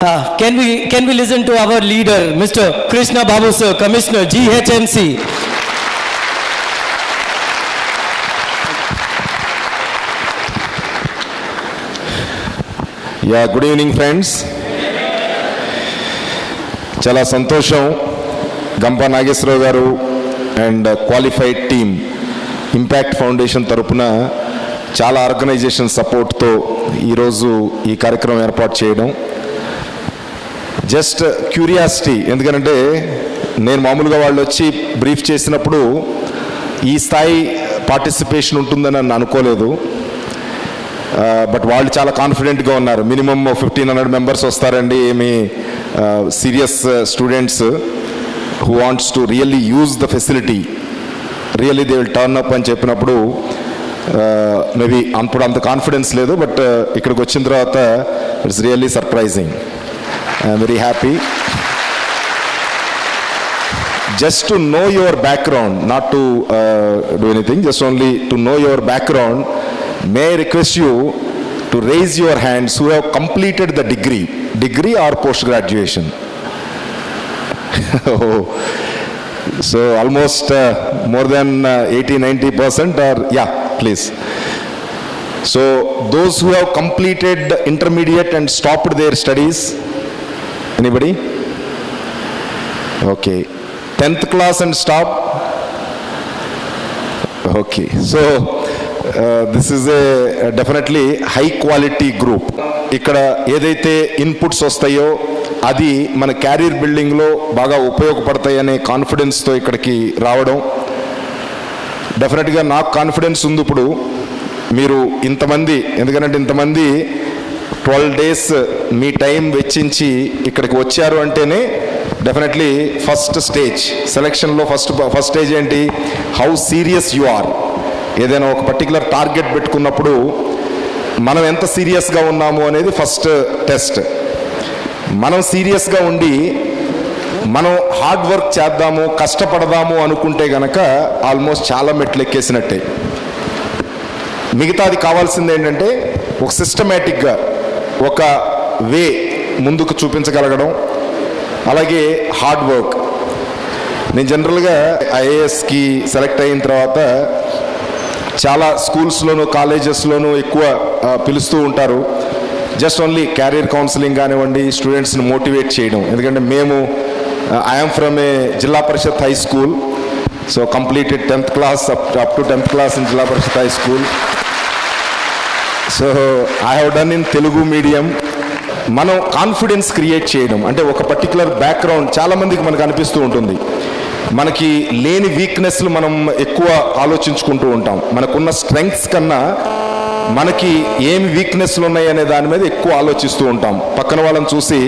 Can we listen to our leader, Mr. Krishna Babu sir, Commissioner, GHMC. Yeah, good evening friends. చాలా సంతోషం గంప నాగేశ్వరరావు గారు and qualified team impact foundation తరపున చాలా organisation సపోర్ట్తో ఈరోజు ఈ కార్యక్రమం ఏర్పాటు చేయడం జస్ట్ క్యూరియాసిటీ. ఎందుకంటే నేను మామూలుగా వాళ్ళు వచ్చి బ్రీఫ్ చేసినప్పుడు ఈ స్థాయి పార్టిసిపేషన్ ఉంటుందని నన్ను అనుకోలేదు. బట్ వాళ్ళు చాలా కాన్ఫిడెంట్గా ఉన్నారు. మినిమమ్ 1500 మెంబర్స్ వస్తారండి, ఏమి serious students who wants to really use the facility, really they will turn up అని చెప్పినప్పుడు మేబీ అప్పుడు అంత కాన్ఫిడెన్స్ లేదు. బట్ ఇక్కడికి వచ్చిన తర్వాత it's really surprising. I'm very happy. Just to know your background, not to do anything, just only to know your background, may I request you to raise your hands who have completed the degree or post graduation. So almost more than 80-90% or yeah, please. So those who have completed intermediate and stopped their studies, anybody? Okay. 10th class and stop. Okay, so this is a definitely high quality group. ఇక్కడ ఏదైతే inputs వస్తాయో అది మన carrier బిల్డింగ్లో బాగా ఉపయోగపడతాయి అనే కాన్ఫిడెన్స్తో ఇక్కడికి రావడం. డెఫినెట్గా నాకు కాన్ఫిడెన్స్ ఉంది. ఇప్పుడు మీరు ఇంతమంది, ఎందుకంటే ఇంతమంది 12 days మీ టైం వెచ్చించి ఇక్కడికి వచ్చారు అంటేనే డెఫినెట్లీ ఫస్ట్ స్టేజ్ సెలక్షన్లో ఫస్ట్ స్టేజ్ ఏంటి, హౌ సీరియస్ యు ఆర్. ఏదైనా ఒక పర్టికులర్ టార్గెట్ పెట్టుకున్నప్పుడు మనం ఎంత సీరియస్గా ఉన్నాము అనేది ఫస్ట్ టెస్ట్. మనం సీరియస్గా ఉండి మనం హార్డ్ వర్క్ చేద్దాము, కష్టపడదాము అనుకుంటే గనక ఆల్మోస్ట్ చాలా మెట్లు ఎక్కేసినట్టే. మిగతాది కావాల్సింది ఏంటంటే ఒక సిస్టమేటిక్గా ఒక వే ముందుకు చూపించగలగడం, అలాగే హార్డ్ వర్క్. నేను జనరల్గా ఐఏఎస్కి సెలెక్ట్ అయిన తర్వాత చాలా స్కూల్స్లోను కాలేజెస్లోనూ ఎక్కువ పిలుస్తూ ఉంటారు. జస్ట్ ఓన్లీ క్యారియర్ కౌన్సిలింగ్ కానివ్వండి, స్టూడెంట్స్ని మోటివేట్ చేయడం. ఎందుకంటే మేము I'm from a Zilla Parishad high school, so completed 10th class up to 10th class in Zilla Parishad high school. So I have done in Telugu medium. మనం కాన్ఫిడెన్స్ క్రియేట్ చేయడం అంటే ఒక పర్టికులర్ బ్యాక్గ్రౌండ్ చాలామందికి మనకు అనిపిస్తూ ఉంటుంది. మనకి లేని వీక్నెస్లు మనం ఎక్కువ ఆలోచించుకుంటూ ఉంటాం. మనకున్న స్ట్రెంగ్స్ కన్నా మనకి ఏమి వీక్నెస్లు ఉన్నాయి అనే దాని మీద ఎక్కువ ఆలోచిస్తూ ఉంటాం. పక్కన వాళ్ళని చూసి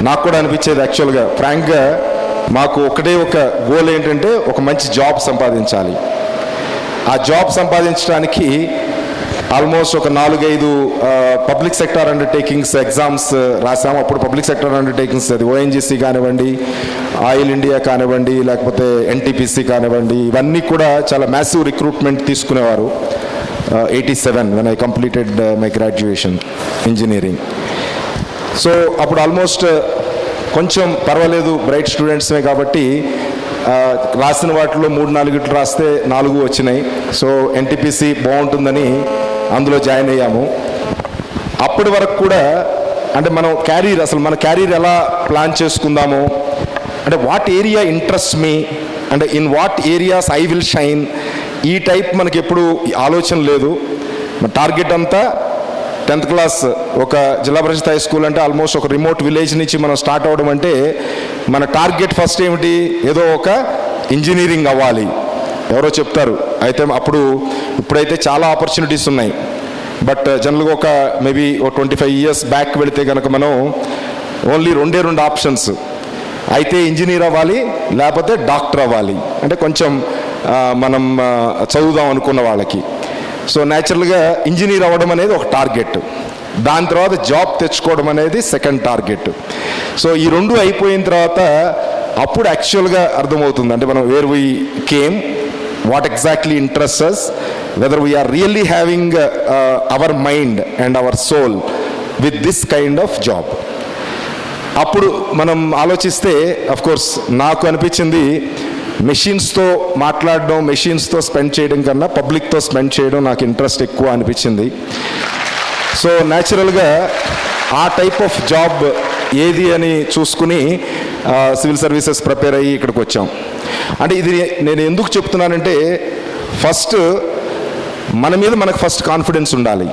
నాకు కూడా అనిపించేది యాక్చువల్గా ఫ్రాంక్గా మాకు ఒకటే ఒక గోల్ ఏంటంటే ఒక మంచి జాబ్ సంపాదించాలి. ఆ జాబ్ సంపాదించడానికి ఆల్మోస్ట్ ఒక 4-5 పబ్లిక్ సెక్టార్ అండర్టేకింగ్స్ ఎగ్జామ్స్ రాసాము. అప్పుడు పబ్లిక్ సెక్టార్ అండర్టేకింగ్స్ అది ఓఎన్జీసీ కానివ్వండి, ఆయిల్ ఇండియా కానివ్వండి, లేకపోతే ఎన్టీపీసీ కానివ్వండి, ఇవన్నీ కూడా చాలా మ్యాసివ్ రిక్రూట్మెంట్ తీసుకునేవారు. 87 when I completed my graduation engineering. So అప్పుడు ఆల్మోస్ట్ కొంచెం పర్వాలేదు, బ్రైట్ స్టూడెంట్స్మే కాబట్టి రాసిన వాటిలో 3-4 రాస్తే 4 వచ్చినాయి. సో ఎన్టీపీసీ బాగుంటుందని అందులో జాయిన్ అయ్యాము. అప్పటి వరకు కూడా అంటే మనం క్యారీర్, అసలు మన క్యారీర్ ఎలా ప్లాన్ చేసుకుందాము అంటే వాట్ ఏరియా ఇంట్రెస్ట్ మీ అంటే in what areas I will shine, ఈ టైప్ మనకి ఎప్పుడు ఆలోచన లేదు. మన టార్గెట్ అంతా 10th class ఒక జిల్లా పరిషత్ హై స్కూల్ అంటే ఆల్మోస్ట్ ఒక రిమోట్ విలేజ్ నుంచి మనం స్టార్ట్ అవ్వడం అంటే మన టార్గెట్ ఫస్ట్ ఏమిటి, ఏదో ఒక ఇంజనీరింగ్ అవ్వాలి. ఎవరో చెప్తారు అయితే ఇప్పుడైతే చాలా ఆపర్చునిటీస్ ఉన్నాయి. బట్ జనరల్గా ఒక మేబీ 25 years బ్యాక్ వెళితే కనుక మనం ఓన్లీ 2 ఆప్షన్స్, అయితే ఇంజనీర్ అవ్వాలి లేకపోతే డాక్టర్ అవ్వాలి. అంటే కొంచెం మనం చదువుదాం అనుకున్న వాళ్ళకి. సో న్యాచురల్గా ఇంజనీర్ అవ్వడం అనేది ఒక టార్గెట్, దాని తర్వాత జాబ్ తెచ్చుకోవడం అనేది సెకండ్ టార్గెట్. సో ఈ 2 అయిపోయిన తర్వాత అప్పుడు యాక్చువల్గా అర్థమవుతుంది అంటే మనం where we came, what exactly interests us, whether we are really having our mind and our soul with this kind of job. అప్పుడు మనం ఆలోచిస్తే కోర్స్ నాకు అనిపించింది మెషిన్స్తో మాట్లాడడం, మెషిన్స్తో స్పెండ్ చేయడం కన్నా పబ్లిక్తో స్పెండ్ చేయడం నాకు ఇంట్రెస్ట్ ఎక్కువ అనిపించింది. సో న్యాచురల్గా ఆ టైప్ ఆఫ్ జాబ్ ఏది అని చూసుకుని సివిల్ సర్వీసెస్ ప్రిపేర్ అయ్యి ఇక్కడికి వచ్చాం. అంటే ఇది నేను ఎందుకు చెప్తున్నానంటే, ఫస్ట్ మన మీద మనకు ఫస్ట్ కాన్ఫిడెన్స్ ఉండాలి.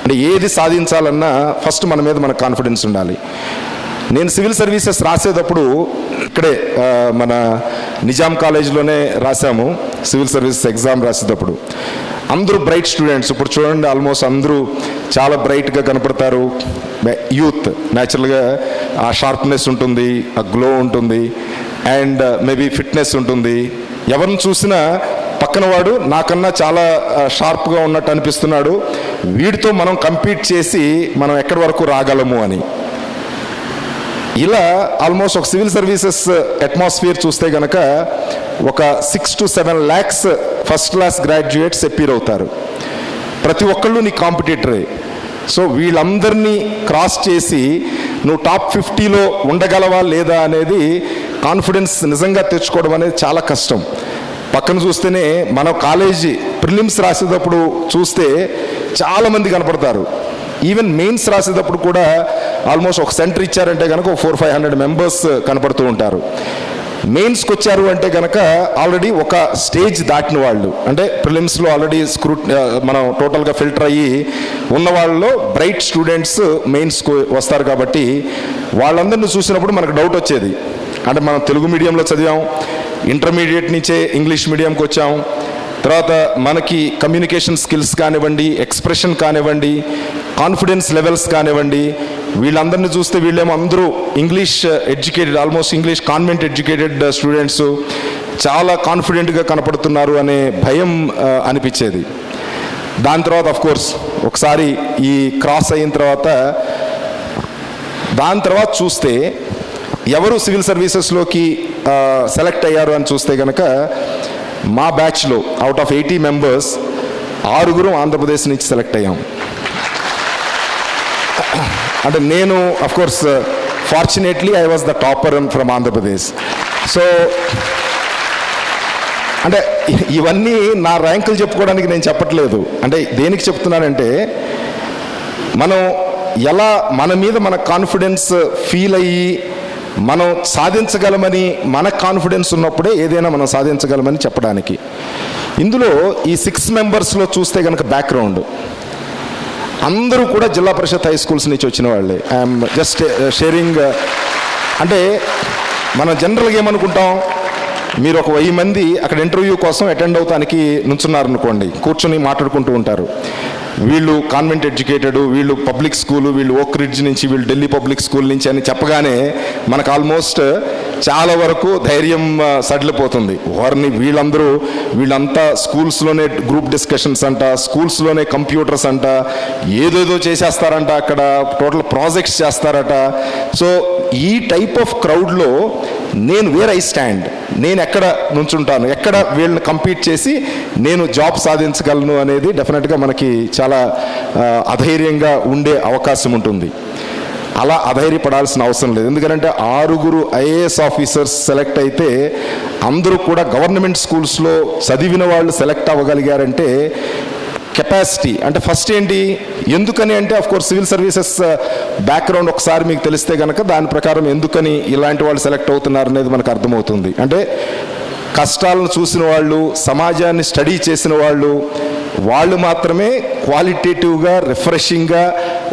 అంటే ఏది సాధించాలన్నా ఫస్ట్ మన మీద మనకు కాన్ఫిడెన్స్ ఉండాలి. నేను సివిల్ సర్వీసెస్ రాసేటప్పుడు ఇక్కడే మన నిజాం కాలేజీలోనే రాసాము. సివిల్ సర్వీసెస్ ఎగ్జామ్ రాసేటప్పుడు అందరూ బ్రైట్ స్టూడెంట్స్. ఇప్పుడు చూడండి, ఆల్మోస్ట్ అందరూ చాలా బ్రైట్గా కనపడతారు. యూత్ న్యాచురల్గా ఆ షార్ప్నెస్ ఉంటుంది, ఆ గ్లో ఉంటుంది, అండ్ మేబీ ఫిట్నెస్ ఉంటుంది. ఎవరిని చూసినా పక్కన వాడు నాకన్నా చాలా షార్ప్గా ఉన్నట్టు అనిపిస్తున్నాడు, వీడితో మనం కంపీట్ చేసి మనం ఎక్కడి వరకు రాగలము అని. ఇలా ఆల్మోస్ట్ ఒక సివిల్ సర్వీసెస్ అట్మాస్ఫియర్ చూస్తే కనుక ఒక 6 to 7 lakhs first class graduates appear అవుతారు. ప్రతి ఒక్కళ్ళు నీ కాంపిటీటరే. సో వీళ్ళందరినీ క్రాస్ చేసి నువ్వు టాప్ 50లో ఉండగలవా లేదా అనేది కాన్ఫిడెన్స్ నిజంగా తెచ్చుకోవడం అనేది చాలా కష్టం. పక్కన చూస్తేనే మన కాలేజీ ప్రిలిమ్స్ రాసేటప్పుడు చూస్తే చాలామంది కనపడతారు. ఈవెన్ మెయిన్స్ రాసేటప్పుడు కూడా ఆల్మోస్ట్ ఒక సెంటర్ ఇచ్చారంటే కనుక 400-500 మెంబర్స్ కనపడుతూ ఉంటారు. మెయిన్స్కి వచ్చారు అంటే కనుక ఆల్రెడీ ఒక స్టేజ్ దాటిన వాళ్ళు, అంటే ప్రిలిమ్స్లో ఆల్రెడీ మనం టోటల్గా ఫిల్టర్ అయ్యి ఉన్న వాళ్ళలో బ్రైట్ స్టూడెంట్స్ మెయిన్స్కి వస్తారు. కాబట్టి వాళ్ళందరినీ చూసినప్పుడు మనకు డౌట్ వచ్చేది. అంటే మనం తెలుగు మీడియంలో చదివాం, ఇంటర్మీడియట్ నుంచే ఇంగ్లీష్ మీడియంకి వచ్చాం, తర్వాత మనకి కమ్యూనికేషన్ స్కిల్స్ కానివ్వండి, ఎక్స్ప్రెషన్ కానివ్వండి, కాన్ఫిడెన్స్ లెవెల్స్ కానివ్వండి, వీళ్ళందరినీ చూస్తే వీళ్ళేమో అందరూ English educated, almost English convent educated students, చాలా కాన్ఫిడెంట్గా కనపడుతున్నారు అనే భయం అనిపించేది. దాని తర్వాత కోర్స్ ఒకసారి ఈ క్రాస్ అయిన తర్వాత దాని తర్వాత చూస్తే ఎవరు సివిల్ సర్వీసెస్లోకి సెలెక్ట్ అయ్యారు అని చూస్తే కనుక మా బ్యాచ్లో అవుట్ ఆఫ్ 80 మెంబర్స్ 6 ఆంధ్రప్రదేశ్ నుంచి సెలెక్ట్ అయ్యాం. అంటే నేను course fortunately I was the topper from Andhra Pradesh. So అంటే ఇవన్నీ నా ర్యాంకులు చెప్పుకోవడానికి నేను చెప్పట్లేదు. అంటే దేనికి చెప్తున్నానంటే, మనం ఎలా మన మీద మన కాన్ఫిడెన్స్ ఫీల్ అయ్యి మనం సాధించగలమని మన కాన్ఫిడెన్స్ ఉన్నప్పుడే ఏదైనా మనం సాధించగలమని చెప్పడానికి. ఇందులో ఈ 6 మెంబర్స్లో చూస్తే కనుక బ్యాక్గ్రౌండ్ అందరూ కూడా జిల్లా పరిషత్ హై స్కూల్స్ నుంచి వచ్చిన వాళ్ళే. I'm just sharing. అంటే మనం జనరల్గా ఏమనుకుంటాం, మీరు ఒక 1000 మంది అక్కడ ఇంటర్వ్యూ కోసం అటెండ్ అవుతానికి నుంచున్నారనుకోండి, కూర్చొని మాట్లాడుకుంటూ ఉంటారు. వీళ్ళు కాన్వెంట్ ఎడ్యుకేటెడ్, వీళ్ళు పబ్లిక్ స్కూలు, వీళ్ళు ఓక్ రిడ్జ్ నుంచి, వీళ్ళు ఢిల్లీ పబ్లిక్ స్కూల్ నుంచి అని చెప్పగానే మనకు ఆల్మోస్ట్ చాలా వరకు ధైర్యం సడిలిపోతుంది. వారిని వీళ్ళంతా స్కూల్స్లోనే గ్రూప్ డిస్కషన్స్ అంట, స్కూల్స్లోనే కంప్యూటర్స్ అంట, ఏదేదో చేసేస్తారంట, అక్కడ టోటల్ ప్రాజెక్ట్స్ చేస్తారట. సో ఈ టైప్ ఆఫ్ క్రౌడ్లో నేను వేర్ ఐ స్టాండ్, నేను ఎక్కడ నుంచుంటాను, ఎక్కడ వీళ్ళని కంపీట్ చేసి నేను జాబ్ సాధించగలను అనేది డెఫినెట్గా మనకి చాలా అధైర్యంగా ఉండే అవకాశం ఉంటుంది. అలా అధైర్యపడాల్సిన అవసరం లేదు. ఎందుకంటే 6 ఐఏఎస్ ఆఫీసర్స్ సెలెక్ట్ అయితే అందరూ కూడా గవర్నమెంట్ స్కూల్స్లో చదివిన వాళ్ళు సెలెక్ట్ అవ్వగలిగారంటే కెపాసిటీ. అంటే ఫస్ట్ ఏంటి, ఎందుకని అంటే కోర్స్ సివిల్ సర్వీసెస్ బ్యాక్గ్రౌండ్ ఒకసారి మీకు తెలిస్తే కనుక దాని ప్రకారం ఎందుకని ఇలాంటి వాళ్ళు సెలెక్ట్ అవుతున్నారు అనేది మనకు అర్థమవుతుంది. అంటే కష్టాలను చూసిన వాళ్ళు, సమాజాన్ని స్టడీ చేసిన వాళ్ళు మాత్రమే క్వాలిటేటివ్గా, రిఫ్రెషింగ్గా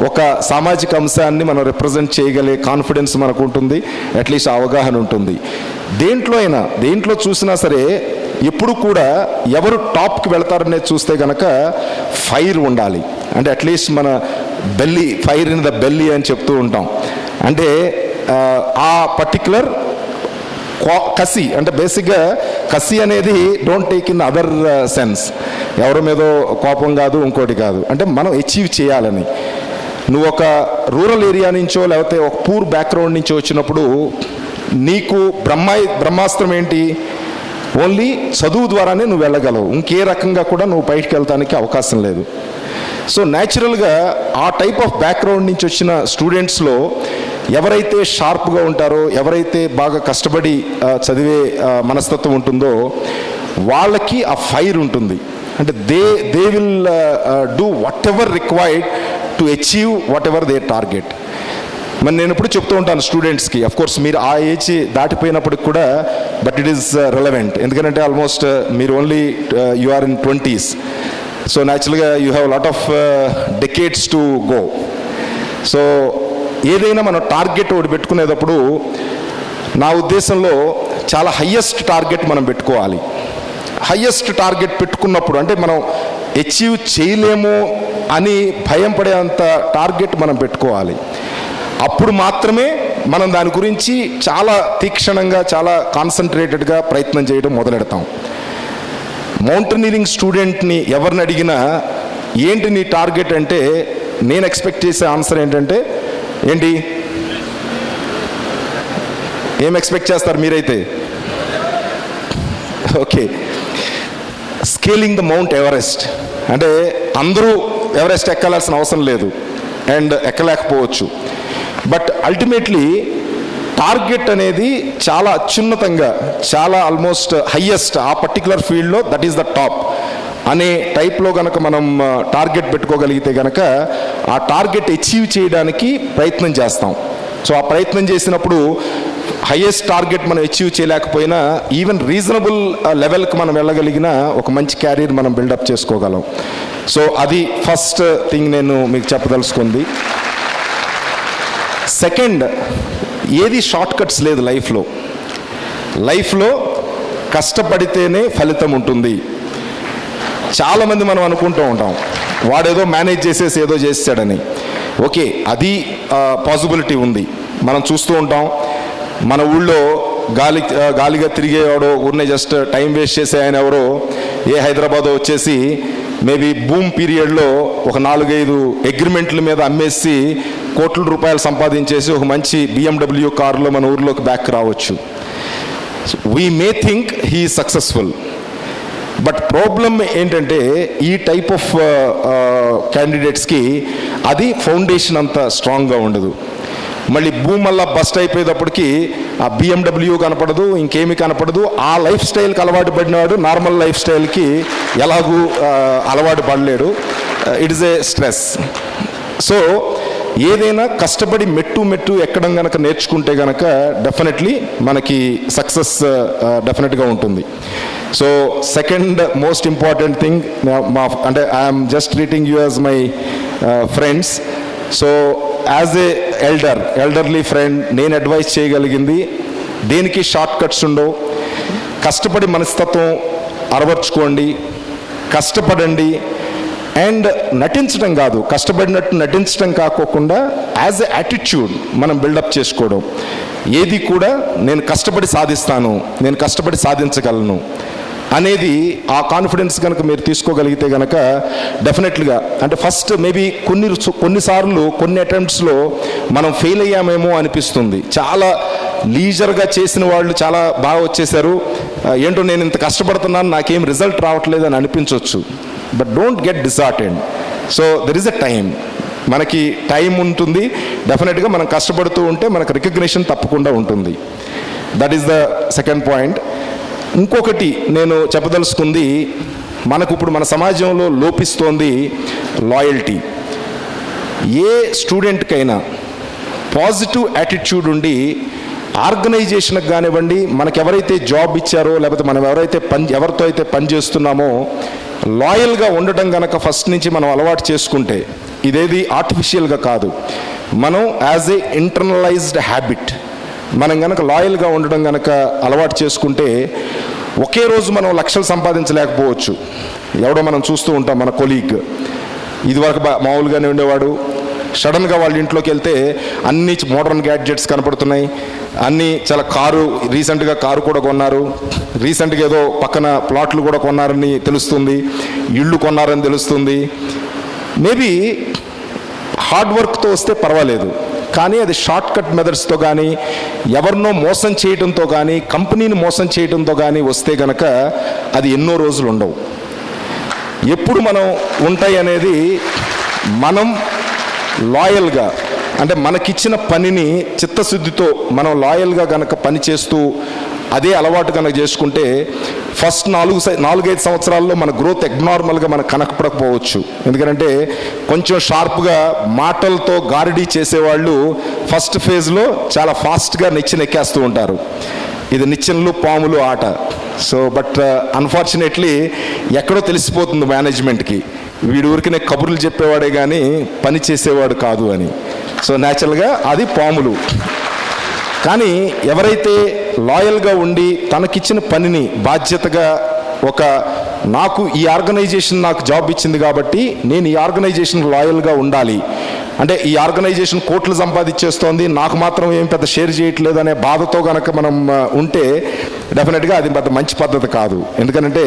ఒక సామాజిక అంశాన్ని మనం రిప్రజెంట్ చేయగలిగే కాన్ఫిడెన్స్ మనకు ఉంటుంది, అట్లీస్ట్ అవగాహన ఉంటుంది. దేంట్లో చూసినా సరే ఎప్పుడు కూడా ఎవరు టాప్కి వెళతారనేది చూస్తే కనుక ఫైర్ ఉండాలి. అంటే అట్లీస్ట్ మన belly, fire in the belly అని చెప్తూ ఉంటాం. అంటే ఆ పర్టిక్యులర్ కసి, అంటే బేసిక్గా కసి అనేది don't take in other sense, ఎవరి మీదో కోపం కాదు, ఇంకోటి కాదు, అంటే మనం అచీవ్ చేయాలని. నువ్వు ఒక రూరల్ ఏరియా నుంచో లేకపోతే ఒక పూర్ బ్యాక్గ్రౌండ్ నుంచో వచ్చినప్పుడు నీకు బ్రహ్మాస్త్రం ఏంటి, ఓన్లీ చదువు ద్వారానే నువ్వు వెళ్ళగలవు, ఇంకే రకంగా కూడా నువ్వు బయటికి వెళ్తానికి అవకాశం లేదు. సో న్యాచురల్గా ఆ టైప్ ఆఫ్ బ్యాక్గ్రౌండ్ నుంచి వచ్చిన స్టూడెంట్స్లో ఎవరైతే షార్ప్గా ఉంటారో, ఎవరైతే బాగా కష్టపడి చదివే మనస్తత్వం ఉంటుందో వాళ్ళకి ఆ ఫైర్ ఉంటుంది. అంటే they will do what ever required to achieve what ever they target. మరి నేను ఎప్పుడు చెప్తూ ఉంటాను స్టూడెంట్స్కి, అఫ్ కోర్స్ మీరు ఆ ఏజ్ దాటిపోయినప్పటికి కూడా, బట్ ఇట్ ఈస్ రెలవెంట్. ఎందుకంటే ఆల్మోస్ట్ మీరు only you are in 20s, so న్యాచురల్గా you have lot of decades to go. So ఏదైనా మనం టార్గెట్ ఒకటి పెట్టుకునేటప్పుడు నా ఉద్దేశంలో చాలా హయ్యెస్ట్ టార్గెట్ మనం పెట్టుకోవాలి. హయ్యెస్ట్ టార్గెట్ పెట్టుకున్నప్పుడు అంటే మనం అచీవ్ చేయలేము అని భయం పడేంత టార్గెట్ మనం పెట్టుకోవాలి. అప్పుడు మాత్రమే మనం దాని గురించి చాలా తీక్షణంగా, చాలా కాన్సన్ట్రేటెడ్గా ప్రయత్నం చేయడం మొదలెడతాం. మౌంటైనీరింగ్ స్టూడెంట్ని ఎవరిని అడిగినా ఏంటి నీ టార్గెట్ అంటే నేను ఎక్స్పెక్ట్ చేసే ఆన్సర్ ఏంటంటే, ఏంటి ఏం ఎక్స్పెక్ట్ చేస్తారు మీరైతే? Okay, scaling the mount Everest. అంటే అందరూ ఎవరెస్ట్ ఎక్కాల్సిన అవసరం లేదు అండ్ ఎక్కలేకపోవచ్చు, బట్ అల్టిమేట్లీ టార్గెట్ అనేది చాలా అత్యున్నతంగా, చాలా ఆల్మోస్ట్ హయ్యెస్ట్ ఆ పర్టికులర్ ఫీల్డ్లో దట్ ఈస్ ద టాప్ అనే టైప్లో కనుక మనం టార్గెట్ పెట్టుకోగలిగితే కనుక ఆ టార్గెట్ అచీవ్ చేయడానికి ప్రయత్నం చేస్తాం. సో ఆ ప్రయత్నం చేసినప్పుడు హయ్యెస్ట్ టార్గెట్ మనం అచీవ్ చేయలేకపోయినా ఈవెన్ రీజనబుల్ లెవెల్కి మనం వెళ్ళగలిగిన ఒక మంచి క్యారియర్ మనం బిల్డప్ చేసుకోగలం. సో అది ఫస్ట్ థింగ్ నేను మీకు చెప్పదలుచుకుంది. సెకండ్, ఏది షార్ట్ కట్స్ లేదు లైఫ్లో కష్టపడితేనే ఫలితం ఉంటుంది. చాలామంది మనం అనుకుంటూ ఉంటాం వాడేదో మేనేజ్ చేసేసి ఏదో చేసాడని. ఓకే, అది పాసిబిలిటీ ఉంది. మనం చూస్తూ ఉంటాం మన ఊళ్ళో గాలిగా తిరిగేవాడో ఊరినే జస్ట్ టైం వేస్ట్ చేసే ఆయన ఎవరో హైదరాబాద్ వచ్చేసి మేబీ బూమ్ పీరియడ్లో ఒక 4-5 అగ్రిమెంట్ల మీద అమ్మేసి కోట్ల రూపాయలు సంపాదించేసి ఒక మంచి BMW కారులో మన ఊర్లోకి బ్యాక్ రావచ్చు. We may think he successful, but problem ఏంటంటే ఈ టైప్ ఆఫ్ క్యాండిడేట్స్కి అది ఫౌండేషన్ అంత స్ట్రాంగ్గా ఉండదు. మళ్ళీ భూమల్లా బస్ట్ అయిపోయేటప్పటికి ఆ BMW కనపడదు, ఇంకేమీ కనపడదు. ఆ లైఫ్ స్టైల్కి అలవాటు పడినవాడు నార్మల్ లైఫ్ స్టైల్కి ఎలాగూ అలవాటు పడలేడు. It is a stress. So ఏదైనా కష్టపడి మెట్టు ఎక్కడం కనుక నేర్చుకుంటే కనుక డెఫినెట్లీ మనకి సక్సెస్ డెఫినెట్గా ఉంటుంది. So second most important thing, అంటే I'm just treating you as my friends. So as a elderly friend నేను అడ్వైస్ చేయగలిగింది, దేనికి షార్ట్ కట్స్ ఉండవు. కష్టపడి మనస్తత్వం అలవర్చుకోండి, కష్టపడండి. అండ్ నటించడం కాదు, కష్టపడినట్టు నటించడం కాకోకుండా యాజ్ ఎ యాటిట్యూడ్ మనం బిల్డప్ చేసుకోవడం. ఏది కూడా నేను కష్టపడి సాధిస్తాను, నేను కష్టపడి సాధించగలను అనేది ఆ కాన్ఫిడెన్స్ కనుక మీరు తీసుకోగలిగితే కనుక డెఫినెట్గా, అంటే ఫస్ట్ మేబీ కొన్నిసార్లు కొన్ని అటెంప్ట్స్లో మనం ఫెయిల్ అయ్యామేమో అనిపిస్తుంది. చాలా లీజర్గా చేసిన వాళ్ళు చాలా బాగా వచ్చేసారు, ఏంటో నేను ఇంత కష్టపడుతున్నాను నాకేం రిజల్ట్ రావట్లేదు అని అనిపించవచ్చు. But don't get disheartened. So there is a time, మనకి టైం ఉంటుంది. డెఫినెట్గా మనం కష్టపడుతూ ఉంటే మనకు రికగ్నిషన్ తప్పకుండా ఉంటుంది. That is the second point. ఇంకొకటి నేను చెప్పదలుచుకుంది, మనకు ఇప్పుడు మన సమాజంలో లోపిస్తోంది లాయల్టీ. ఏ స్టూడెంట్కైనా పాజిటివ్ యాటిట్యూడ్ ఉండి ఆర్గనైజేషన్కి కానివ్వండి, మనకు ఎవరైతే జాబ్ ఇచ్చారో లేకపోతే మనం ఎవరితో అయితే పని చేస్తున్నామో లాయల్గా ఉండటం కనుక ఫస్ట్ నుంచి మనం అలవాటు చేసుకుంటే, ఇదేది ఆర్టిఫిషియల్గా కాదు, మనం యాజ్ ఏ ఇంటర్నలైజ్డ్ హ్యాబిట్ మనం కనుక లాయల్గా ఉండడం కనుక అలవాటు చేసుకుంటే, ఒకే రోజు మనం లక్షలు సంపాదించలేకపోవచ్చు. ఎవడో మనం చూస్తూ ఉంటాం, మన కొలీగ్ ఇదివరకు మామూలుగానే ఉండేవాడు, సడన్గా వాళ్ళ ఇంట్లోకి వెళ్తే అన్ని మోడర్న్ గ్యాడ్జెట్స్ కనపడుతున్నాయి, అన్నీ చాలా రీసెంట్గా కారు కూడా కొన్నారు, రీసెంట్గా ఏదో పక్కన ప్లాట్లు కూడా కొన్నారని తెలుస్తుంది, ఇళ్ళు కొన్నారని తెలుస్తుంది. మేబీ హార్డ్ వర్క్తో వస్తే పర్వాలేదు, కానీ అది షార్ట్ కట్ మెథడ్స్తో కానీ, ఎవరినో మోసం చేయడంతో కానీ, కంపెనీని మోసం చేయడంతో కానీ వస్తే కనుక అది ఎన్నో రోజులు ఉండవు. ఎప్పుడు మనం ఉంటాయి అనేది మనం లాయల్గా అంటే మనకిచ్చిన పనిని చిత్తశుద్ధితో మనం లాయల్గా కనుక పని చేస్తూ అదే అలవాటు కనుక చేసుకుంటే ఫస్ట్ 4-5 సంవత్సరాల్లో మన గ్రోత్ అబ్నార్మల్గా మనకు కనపడకపోవచ్చు. ఎందుకంటే కొంచెం షార్ప్గా మాటలతో గారడీ చేసేవాళ్ళు ఫస్ట్ ఫేజ్లో చాలా ఫాస్ట్గా ఎక్కేస్తూ ఉంటారు. ఇది నిచ్చెనలు పాములు ఆట. సో బట్ అన్ఫార్చునేట్లీ ఎక్కడో తెలిసిపోతుంది మేనేజ్మెంట్కి, వీడి ఊరికినే కబుర్లు చెప్పేవాడే కానీ పని చేసేవాడు కాదు అని. సో న్యాచురల్గా అది పాములు. కానీ ఎవరైతే లాయల్గా ఉండి తనకిచ్చిన పనిని బాధ్యతగా నాకు ఈ ఆర్గనైజేషన్ నాకు జాబ్ ఇచ్చింది కాబట్టి నేను ఈ ఆర్గనైజేషన్ లాయల్గా ఉండాలి, అంటే ఈ ఆర్గనైజేషన్ కోట్లు సంపాదించేస్తోంది నాకు మాత్రం ఏం పెద్ద షేర్ చేయట్లేదు అనే బాధతో కనుక మనం ఉంటే డెఫినెట్గా అది పెద్ద మంచి పద్ధతి కాదు. ఎందుకంటే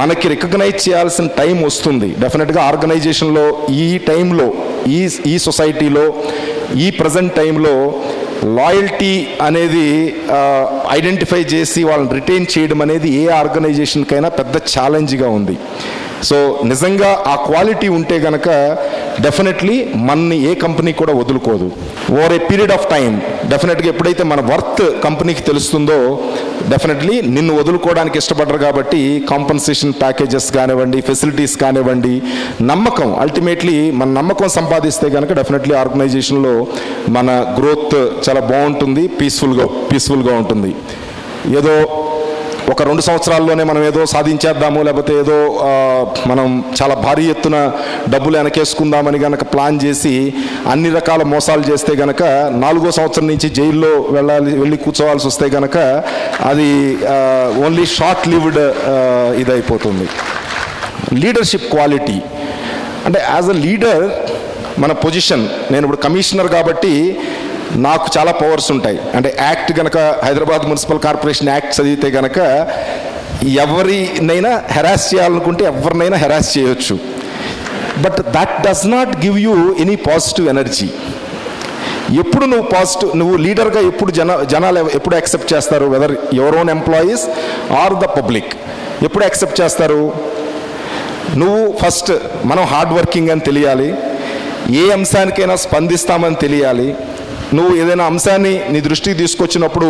మనకి రికగ్నైజ్ చేయాల్సిన టైం వస్తుంది. డెఫినెట్గా ఆర్గనైజేషన్లో ఈ టైంలో ఈ సొసైటీలో ఈ ప్రజెంట్ టైంలో లాయల్టీ అనేది ఐడెంటిఫై చేసి వాళ్ళని రిటైన్ చేయడం అనేది ఏ ఆర్గనైజేషన్కైనా పెద్ద ఛాలెంజ్గా ఉంది. సో నిజంగా ఆ క్వాలిటీ ఉంటే కనుక డెఫినెట్లీ మనని ఏ కంపెనీ కూడా వదులుకోదు. Over a period of time డెఫినెట్గా ఎప్పుడైతే మన వర్త్ కంపెనీకి తెలుస్తుందో డెఫినెట్లీ నిన్ను వదులుకోవడానికి ఇష్టపడరు. కాబట్టి కాంపన్సేషన్ ప్యాకేజెస్ కానివ్వండి, ఫెసిలిటీస్ కానివ్వండి, నమ్మకం, అల్టిమేట్లీ మన నమ్మకం సంపాదిస్తే కనుక డెఫినెట్లీ ఆర్గనైజేషన్లో మన గ్రోత్ చాలా బాగుంటుంది, పీస్ఫుల్గా ఉంటుంది. ఏదో ఒక 2 సంవత్సరాల్లోనే మనం ఏదో సాధించేద్దాము, లేకపోతే ఏదో మనం చాలా భారీ ఎత్తున డబ్బులు వెనకేసుకుందామని కనుక ప్లాన్ చేసి అన్ని రకాల మోసాలు చేస్తే కనుక 4వ సంవత్సరం నుంచి జైల్లో వెళ్ళి కూర్చోవాల్సి వస్తే కనుక అది ఓన్లీ షార్ట్ లివ్డ్ ఇదైపోతుంది. లీడర్షిప్ క్వాలిటీ అంటే యాజ్ అ లీడర్ మన పొజిషన్, నేను ఇప్పుడు కమిషనర్ కాబట్టి నాకు చాలా పవర్స్ ఉంటాయి. అంటే యాక్ట్ కనుక హైదరాబాద్ మున్సిపల్ కార్పొరేషన్ యాక్ట్ చదివితే కనుక ఎవరినైనా హెరాస్ చేయాలనుకుంటే ఎవరినైనా హెరాస్ చేయొచ్చు. But that does not give you any positive energy. ఎప్పుడు నువ్వు లీడర్గా ఎప్పుడు జనాలు ఎప్పుడు యాక్సెప్ట్ చేస్తారు? Whether your own employees or the public ఎప్పుడు యాక్సెప్ట్ చేస్తారు? నువ్వు ఫస్ట్ మనం హార్డ్ వర్కింగ్ అని తెలియాలి, ఏ అంశానికైనా స్పందిస్తామని తెలియాలి, నువ్వు ఏదైనా అంశాన్ని నీ దృష్టికి తీసుకొచ్చినప్పుడు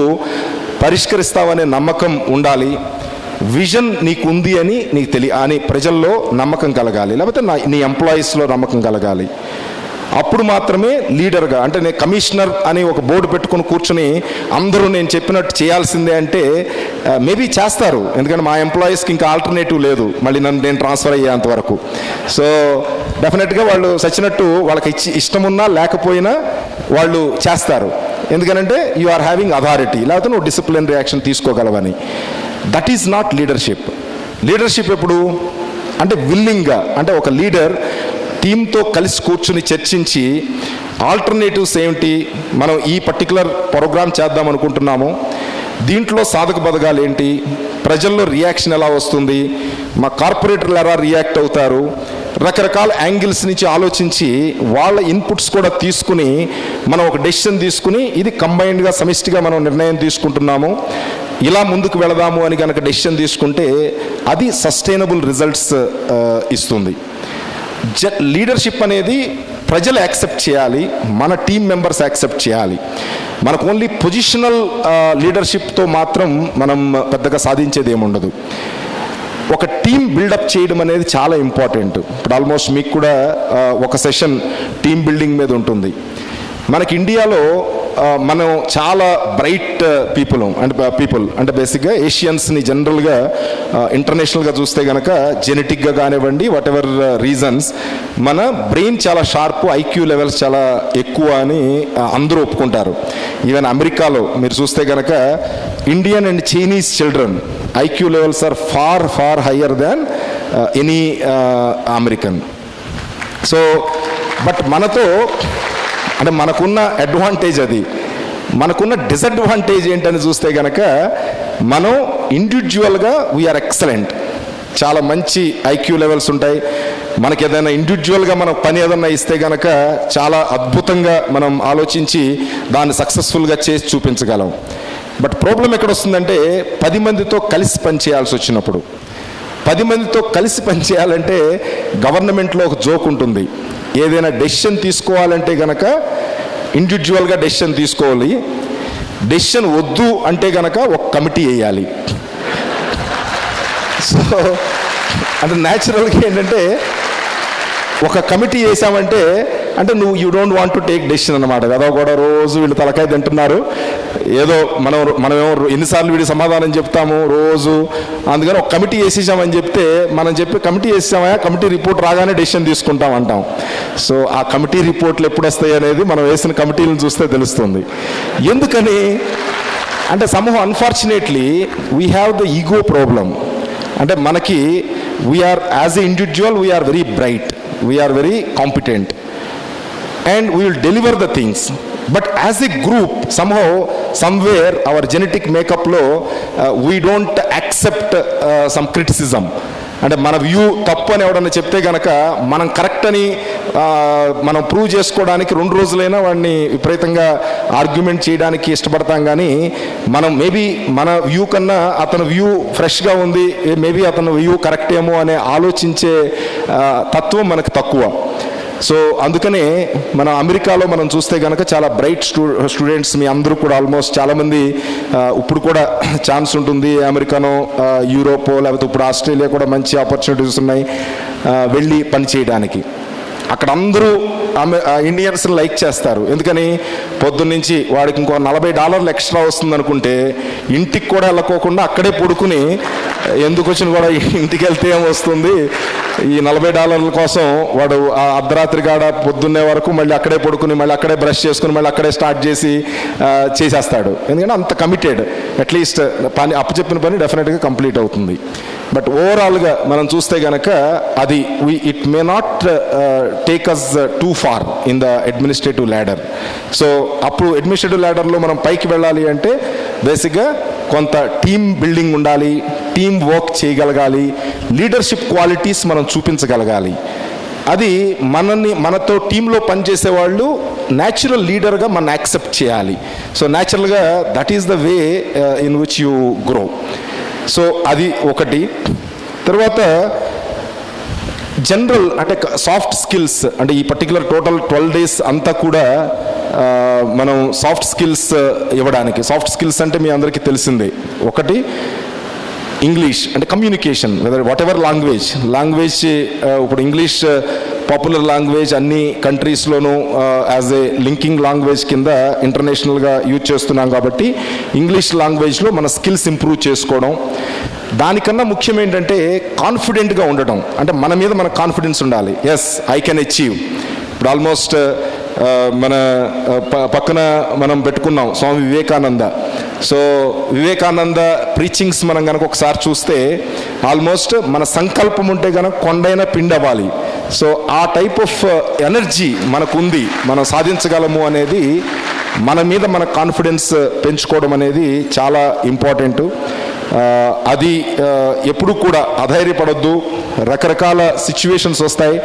పరిష్కరిస్తావనే నమ్మకం ఉండాలి, విజన్ నీకు ఉంది అని నీకు అని ప్రజల్లో నమ్మకం కలగాలి, లేకపోతే నీ ఎంప్లాయీస్లో నమ్మకం కలగాలి. అప్పుడు మాత్రమే లీడర్గా, అంటే నేను కమిషనర్ అని ఒక బోర్డు పెట్టుకుని కూర్చొని అందరూ నేను చెప్పినట్టు చేయాల్సిందే అంటే మేబీ చేస్తారు. ఎందుకంటే మా ఎంప్లాయీస్కి ఇంకా ఆల్టర్నేటివ్ లేదు మళ్ళీ నేను ట్రాన్స్ఫర్ అయ్యేంత వరకు. సో డెఫినెట్గా వాళ్ళు సచ్చినట్టు వాళ్ళకి ఇష్టమున్నా లేకపోయినా వాళ్ళు చేస్తారు. ఎందుకనంటే యు ఆర్ హ్యావింగ్ అథారిటీ, లేకపోతే నువ్వు డిసిప్లిన్ రియాక్షన్ తీసుకోగలవని. That is not leadership. Leadership ఎప్పుడు అంటే విల్లింగ్గా, అంటే ఒక లీడర్ టీంతో కలిసి కూర్చుని చర్చించి ఆల్టర్నేటివ్స్ ఏమిటి, మనం ఈ పర్టికులర్ ప్రోగ్రామ్ చేద్దాం అనుకుంటున్నాము, దీంట్లో సాధక బదగాలు ఏంటి, ప్రజల్లో రియాక్షన్ ఎలా వస్తుంది, మా కార్పొరేటర్లు ఎలా రియాక్ట్ అవుతారు, రకరకాల యాంగిల్స్ నుంచి ఆలోచించి వాళ్ళ ఇన్పుట్స్ కూడా తీసుకుని మనం ఒక డెసిషన్ తీసుకుని ఇది కంబైన్డ్గా సమిష్టిగా మనం నిర్ణయం తీసుకుంటున్నాము, ఇలా ముందుకు వెళదాము అని కనుక డెసిషన్ తీసుకుంటే అది సస్టైనబుల్ రిజల్ట్స్ ఇస్తుంది. లీడర్షిప్ అనేది ప్రజలు యాక్సెప్ట్ చేయాలి, మన టీం మెంబర్స్ యాక్సెప్ట్ చేయాలి. మనకు ఓన్లీ పొజిషనల్ లీడర్షిప్తో మాత్రం మనం పెద్దగా సాధించేది ఏముండదు. ఒక టీం బిల్డప్ చేయడం అనేది చాలా ఇంపార్టెంట్. ఇప్పుడు ఆల్మోస్ట్ మీకు కూడా ఒక సెషన్ టీం బిల్డింగ్ మీద ఉంటుంది. మనకి ఇండియాలో మనం చాలా బ్రైట్ పీపుల్ అంటే బేసిక్గా ఏషియన్స్ని జనరల్గా ఇంటర్నేషనల్గా చూస్తే కనుక జెనెటిక్గా కానివ్వండి, వాట్ ఎవర్ రీజన్స్, మన బ్రెయిన్ చాలా షార్ప్, ఐక్యూ లెవెల్స్ చాలా ఎక్కువ అని అందరూ ఒప్పుకుంటారు. ఈవెన్ అమెరికాలో మీరు చూస్తే కనుక Indian and Chinese children IQ levels are far higher than any American. So but మనతో అంటే మనకున్న అడ్వాంటేజ్ అది, మనకున్న డిసడ్వాంటేజ్ ఏంటని చూస్తే కనుక మనం ఇండివిజువల్గా వీఆర్ ఎక్సలెంట్, చాలా మంచి ఐక్యూ లెవెల్స్ ఉంటాయి. మనకి ఏదైనా ఇండివిజువల్గా మనం పని ఏదైనా ఇస్తే కనుక చాలా అద్భుతంగా మనం ఆలోచించి దాన్ని సక్సెస్ఫుల్గా చేసి చూపించగలం. బట్ ప్రాబ్లం ఎక్కడ వస్తుందంటే 10 మందితో కలిసి పనిచేయాల్సి వచ్చినప్పుడు, 10 మందితో కలిసి పనిచేయాలంటే గవర్నమెంట్లో ఒక జోక్ ఉంటుంది, ఏదైనా డెసిషన్ తీసుకోవాలంటే కనుక ఇండివిజువల్గా డెసిషన్ తీసుకోవాలి. డెసిషన్ వద్దు అంటే కనుక ఒక కమిటీ వేయాలి. సో అంటే న్యాచురల్గా ఏంటంటే ఒక కమిటీ వేసామంటే అంటే నువ్వు you don't want to take decision అనమాట. కదా కూడా రోజు వీళ్ళు తలకాయ తింటున్నారు, ఏదో మనమేమో ఎన్నిసార్లు వీడి సమాధానం చెప్తాము రోజు, అందుకని ఒక కమిటీ వేసేసామని చెప్తే మనం చెప్పి కమిటీ వేసామా, కమిటీ రిపోర్ట్ రాగానే డెసిషన్ తీసుకుంటాం అంటాం. సో ఆ కమిటీ రిపోర్ట్లు ఎప్పుడు వస్తాయి అనేది మనం వేసిన కమిటీలను చూస్తే తెలుస్తుంది. ఎందుకని అంటే somehow unfortunately we have the ego problem. అంటే మనకి we are as a individual we are very bright, we are very competent and we will deliver the things, but as a group somehow somewhere our genetic makeup lo we don't accept some criticism. అంటే మన view తప్పు అని ఎవడన్నా చెప్తే కనుక మనం correct అని మనం ప్రూవ్ చేసుకోవడానికి 2 రోజులైనా వాడిని విపరీతంగా ఆర్గ్యుమెంట్ చేయడానికి ఇష్టపడతాం. కానీ మనం మేబీ మన వ్యూ కన్నా అతని వ్యూ ఫ్రెష్గా ఉంది, మేబీ అతని వ్యూ కరెక్ట్ ఏమో అనే ఆలోచించే తత్వం మనకు తక్కువ. సో అందుకనే మన అమెరికాలో మనం చూస్తే కనుక చాలా బ్రైట్ స్టూడెంట్స్, మీ అందరూ కూడా ఆల్మోస్ట్ చాలామంది ఇప్పుడు కూడా ఛాన్స్ ఉంటుంది అమెరికానో యూరోపో లేకపోతే ఇప్పుడు ఆస్ట్రేలియా కూడా మంచి ఆపర్చునిటీస్ ఉన్నాయి వెళ్ళి పని చేయడానికి. అక్కడ అందరూ ఇండియన్స్ని లైక్ చేస్తారు. ఎందుకని పొద్దున్నుంచి వాడికి ఇంకో $40 ఎక్స్ట్రా వస్తుంది అనుకుంటే ఇంటికి కూడా వెళ్ళకోకుండా అక్కడే పడుకుని ఎందుకు వచ్చిన కూడా ఇంటికి వెళ్తే ఏమొస్తుంది, ఈ $40 కోసం వాడు అర్ధరాత్రి కాడ పొద్దున్నే వరకు మళ్ళీ అక్కడే పడుకుని మళ్ళీ అక్కడే బ్రష్ చేసుకుని మళ్ళీ అక్కడే స్టార్ట్ చేసేస్తాడు. ఎందుకంటే అంత కమిటెడ్, అట్లీస్ట్ పని అప్పచెప్పిన పని డెఫినెట్గా కంప్లీట్ అవుతుంది. బట్ ఓవరాల్గా మనం చూస్తే కనుక అది it may not take us too far in the administrative ladder. So అప్పుడు అడ్మినిస్ట్రేటివ్ ల్యాడర్లో మనం పైకి వెళ్ళాలి అంటే బేసిక్గా కొంత టీమ్ బిల్డింగ్ ఉండాలి, టీమ్ వర్క్ చేయగలగాలి, లీడర్షిప్ క్వాలిటీస్ మనం చూపించగలగాలి. అది మనతో టీంలో పనిచేసే వాళ్ళు న్యాచురల్ లీడర్గా మనం యాక్సెప్ట్ చేయాలి. సో న్యాచురల్గా that is the way in which you grow. So అది ఒకటి. తర్వాత జనరల్ అంటే సాఫ్ట్ స్కిల్స్, అంటే ఈ పర్టికులర్ టోటల్ 12 days అంతా కూడా మనం సాఫ్ట్ స్కిల్స్ ఇవ్వడానికి. సాఫ్ట్ స్కిల్స్ అంటే మీ అందరికీ తెలిసిందే, ఒకటి ఇంగ్లీష్ అంటే కమ్యూనికేషన్, వాట్ ఎవర్ లాంగ్వేజ్ ఇప్పుడు ఇంగ్లీష్ పాపులర్ లాంగ్వేజ్ అన్ని కంట్రీస్లోనూ యాజ్ ఏ లింకింగ్ లాంగ్వేజ్ కింద ఇంటర్నేషనల్గా యూజ్ చేస్తున్నాం. కాబట్టి ఇంగ్లీష్ లాంగ్వేజ్లో మన స్కిల్స్ ఇంప్రూవ్ చేసుకోవడం. దానికన్నా ముఖ్యం ఏంటంటే కాన్ఫిడెంట్గా ఉండటం. అంటే మన మీద మనకు కాన్ఫిడెన్స్ ఉండాలి. Yes, I can achieve. ఇప్పుడు ఆల్మోస్ట్ మన పక్కన మనం పెట్టుకున్నాం స్వామి వివేకానంద. సో వివేకానంద ప్రీచింగ్స్ మనం కనుక ఒకసారి చూస్తే ఆల్మోస్ట్ మన సంకల్పం ఉంటే కనుక కొండైనా పిండి అవ్వాలి. సో ఆ టైప్ ఆఫ్ ఎనర్జీ మనకుంది, మనం సాధించగలము అనేది, మన మీద మన కాన్ఫిడెన్స్ పెంచుకోవడం అనేది చాలా ఇంపార్టెంటు. అది ఎప్పుడు కూడా అధైర్యపడొద్దు. రకరకాల సిచ్యువేషన్స్ వస్తాయి,